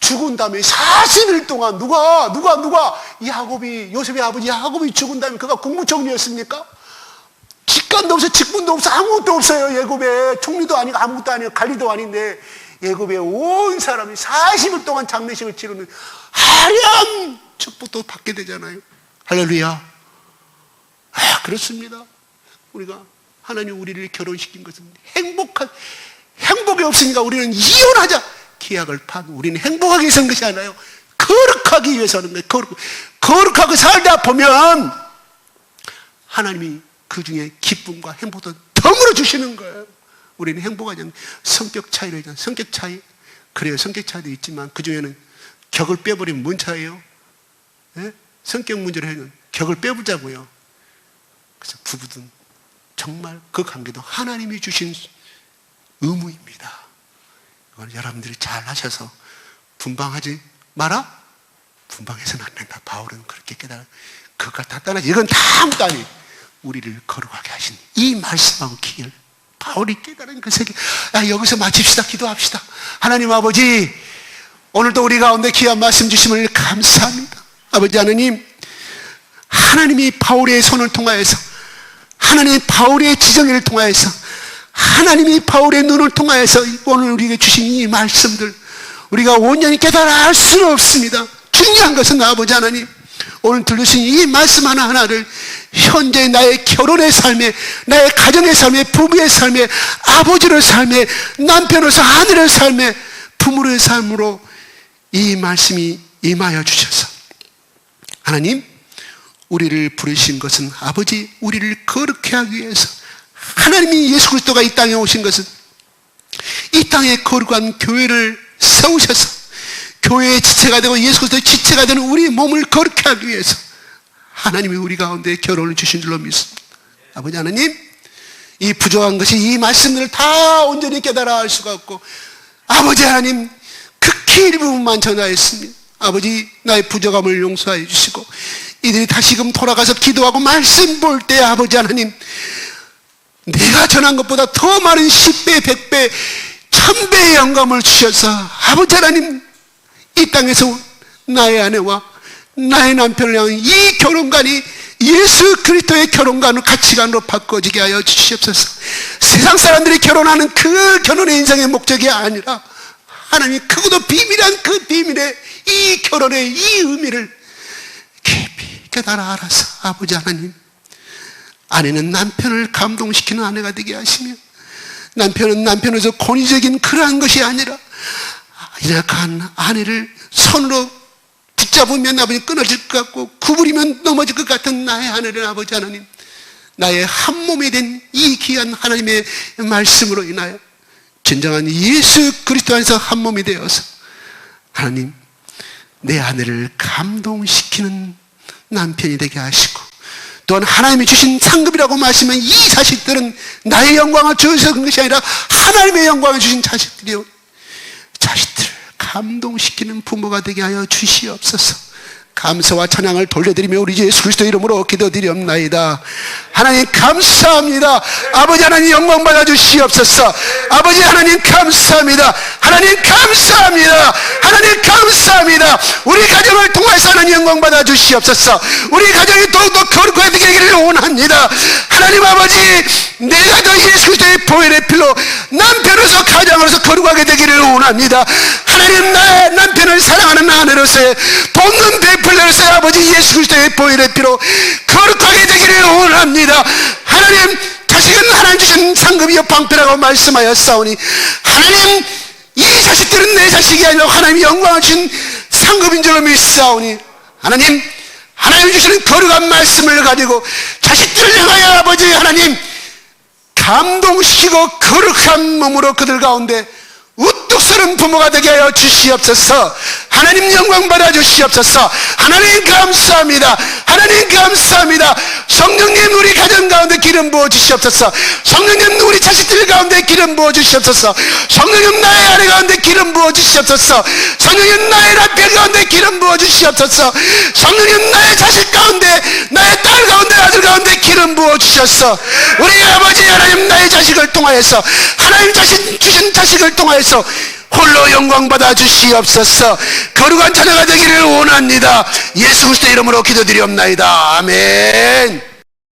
[SPEAKER 2] 죽은 다음에 40일 동안 누가 야곱이, 요셉의 아버지 야곱이 죽은 다음에 그가 국무총리였습니까? 직관도 없어요. 직분도 없어. 아무것도 없어요. 야곱에 총리도 아니고 아무것도 아니고 관리도 아닌데 야곱의 온 사람이 40일 동안 장례식을 치르는 화려한 축복도 받게 되잖아요. 할렐루야. 그렇습니다. 우리가 하나님 우리를 결혼시킨 것은 행복이 없으니까 우리는 이혼하자 계약을 파고, 우리는 행복하기 위해서 하는 것이 아니라요, 거룩하기 위해서 하는 거예요. 거룩하게 살다 보면 하나님이 그 중에 기쁨과 행복도 덤으로 주시는 거예요. 우리는 행복하지 않는 성격 차이로 있잖아요. 성격 차이. 그래요. 성격 차이도 있지만 그 중에는 격을 빼버리면 뭔 차이예요? 네? 성격 문제를 해는 격을 빼보자고요. 그래서 부부든 정말 그 관계도 하나님이 주신 의무입니다. 이걸 여러분들이 잘 하셔서 분방하지 마라? 분방해서는 안 된다. 바울은 그렇게 깨달아. 그걸 다 떠나지. 이건 다 아무것도 아니에요. 우리를 거룩하게 하신 이 말씀하고 기회를 바울이 깨달은 그 세계. 여기서 마칩시다. 기도합시다. 하나님 아버지, 오늘도 우리 가운데 귀한 말씀 주심을 감사합니다. 아버지 하나님, 하나님이 바울의 손을 통하여서, 하나님이 바울의 지정의를 통하여서, 하나님이 바울의 눈을 통하여서 오늘 우리에게 주신 이 말씀들 우리가 온전히 깨달아 알 수는 없습니다. 중요한 것은 아버지 하나님, 오늘 들으신 이 말씀 하나하나를 현재 나의 결혼의 삶에, 나의 가정의 삶에, 부부의 삶에, 아버지의 삶에, 남편으로서 아내의 삶에, 부모의 삶으로 이 말씀이 임하여 주셔서 하나님, 우리를 부르신 것은 아버지, 우리를 거룩해 하기 위해서 하나님이 예수 그리스도가 이 땅에 오신 것은 이 땅에 거룩한 교회를 세우셔서 교회의 지체가 되고 예수 그리스도의 지체가 되는 우리 몸을 거룩해 하기 위해서 하나님이 우리 가운데 결혼을 주신 줄로 믿습니다. 아버지 하나님, 이 부족한 것이 이 말씀들을 다 온전히 깨달아 알 수가 없고 아버지 하나님, 극히 일부분만 전하였습니다. 아버지, 나의 부족함을 용서하여 주시고 이들이 다시금 돌아가서 기도하고 말씀 볼 때 아버지 하나님, 내가 전한 것보다 더 많은 10배, 100배, 1000배의 영감을 주셔서 아버지 하나님, 이 땅에서 나의 아내와 나의 남편을 향한 이 결혼관이 예수 그리스도의 결혼관으로 가치관으로 바꿔지게 하여 주시옵소서. 세상 사람들이 결혼하는 그 결혼의 인생의 목적이 아니라 하나님이 크고도 비밀한 그 비밀의 이 결혼의 이 의미를 깊이 깨달아 알아서 아버지 하나님, 아내는 남편을 감동시키는 아내가 되게 하시며 남편은 남편으로서 권위적인 그러한 것이 아니라 연약한 아내를 손으로 붙잡으면 아버지 끊어질 것 같고 구부리면 넘어질 것 같은 나의 아내를 아버지 하나님, 나의 한 몸이 된 이 귀한 하나님의 말씀으로 인하여 진정한 예수 그리스도 안에서 한 몸이 되어서 하나님, 내 아내를 감동시키는 남편이 되게 하시고 또한 하나님이 주신 상급이라고 말씀한 이 자식들은 나의 영광을 주셔서 그런 것이 아니라 하나님의 영광을 주신 자식들이요, 자식들을 감동시키는 부모가 되게 하여 주시옵소서. 감사와 찬양을 돌려드리며 우리 예수 그리스도 이름으로 기도드리옵나이다. 하나님 감사합니다. 아버지 하나님 영광 받아 주시옵소서. 아버지 하나님 감사합니다. 하나님 감사합니다. 하나님 감사합니다. 우리 가정을 통해서 하나님 영광 받아 주시옵소서. 우리 가정이 더욱더 거룩하게 되기를 원합니다. 하나님 아버지, 내가 더 예수 그리스도의 보혈의 피로 남편으로서 가장으로서 거룩하게 되기를 원합니다. 하나님, 나의 남편을 사랑하는 아내로서의 돕는 베풀로서의 아버지 예수 그리스도의 보혈의 피로 거룩하게 되기를 원합니다. 하나님, 자식은 하나님 주신 상급이요 방패라고 말씀하였사오니 하나님, 이 자식들은 내 자식이 아니라 하나님이 영광을 주신 상급인 줄로 믿사오니 하나님, 하나님 주시는 거룩한 말씀을 가지고 자식들을 향하여 아버지 하나님 감동시키고 거룩한 몸으로 그들 가운데 우뚝 서는 부모가 되게 하여 주시옵소서. 하나님 영광 받아 주시옵소서. 하나님 감사합니다. 하나님 감사합니다. 성령님, 우리 가정 가운데 기름 부어 주시옵소서. 성령님, 우리 자식들 가운데 기름 부어 주시옵소서. 성령님, 나의 아내 가운데 기름 부어 주시옵소서. 성령님, 나의 남편 가운데 기름 부어 주시옵소서. 성령님, 나의 자식 가운데, 나의 딸 가운데, 아들 가운데 기름 부어 주셔서 우리 아버지 하나님, 나의 자식을 통하여서 하나님 주신 자식을 통하여서 홀로 영광 받아 주시옵소서. 거룩한 자녀가 되기를 원합니다. 예수 그리스도 이름으로 기도드리옵나이다. 아멘.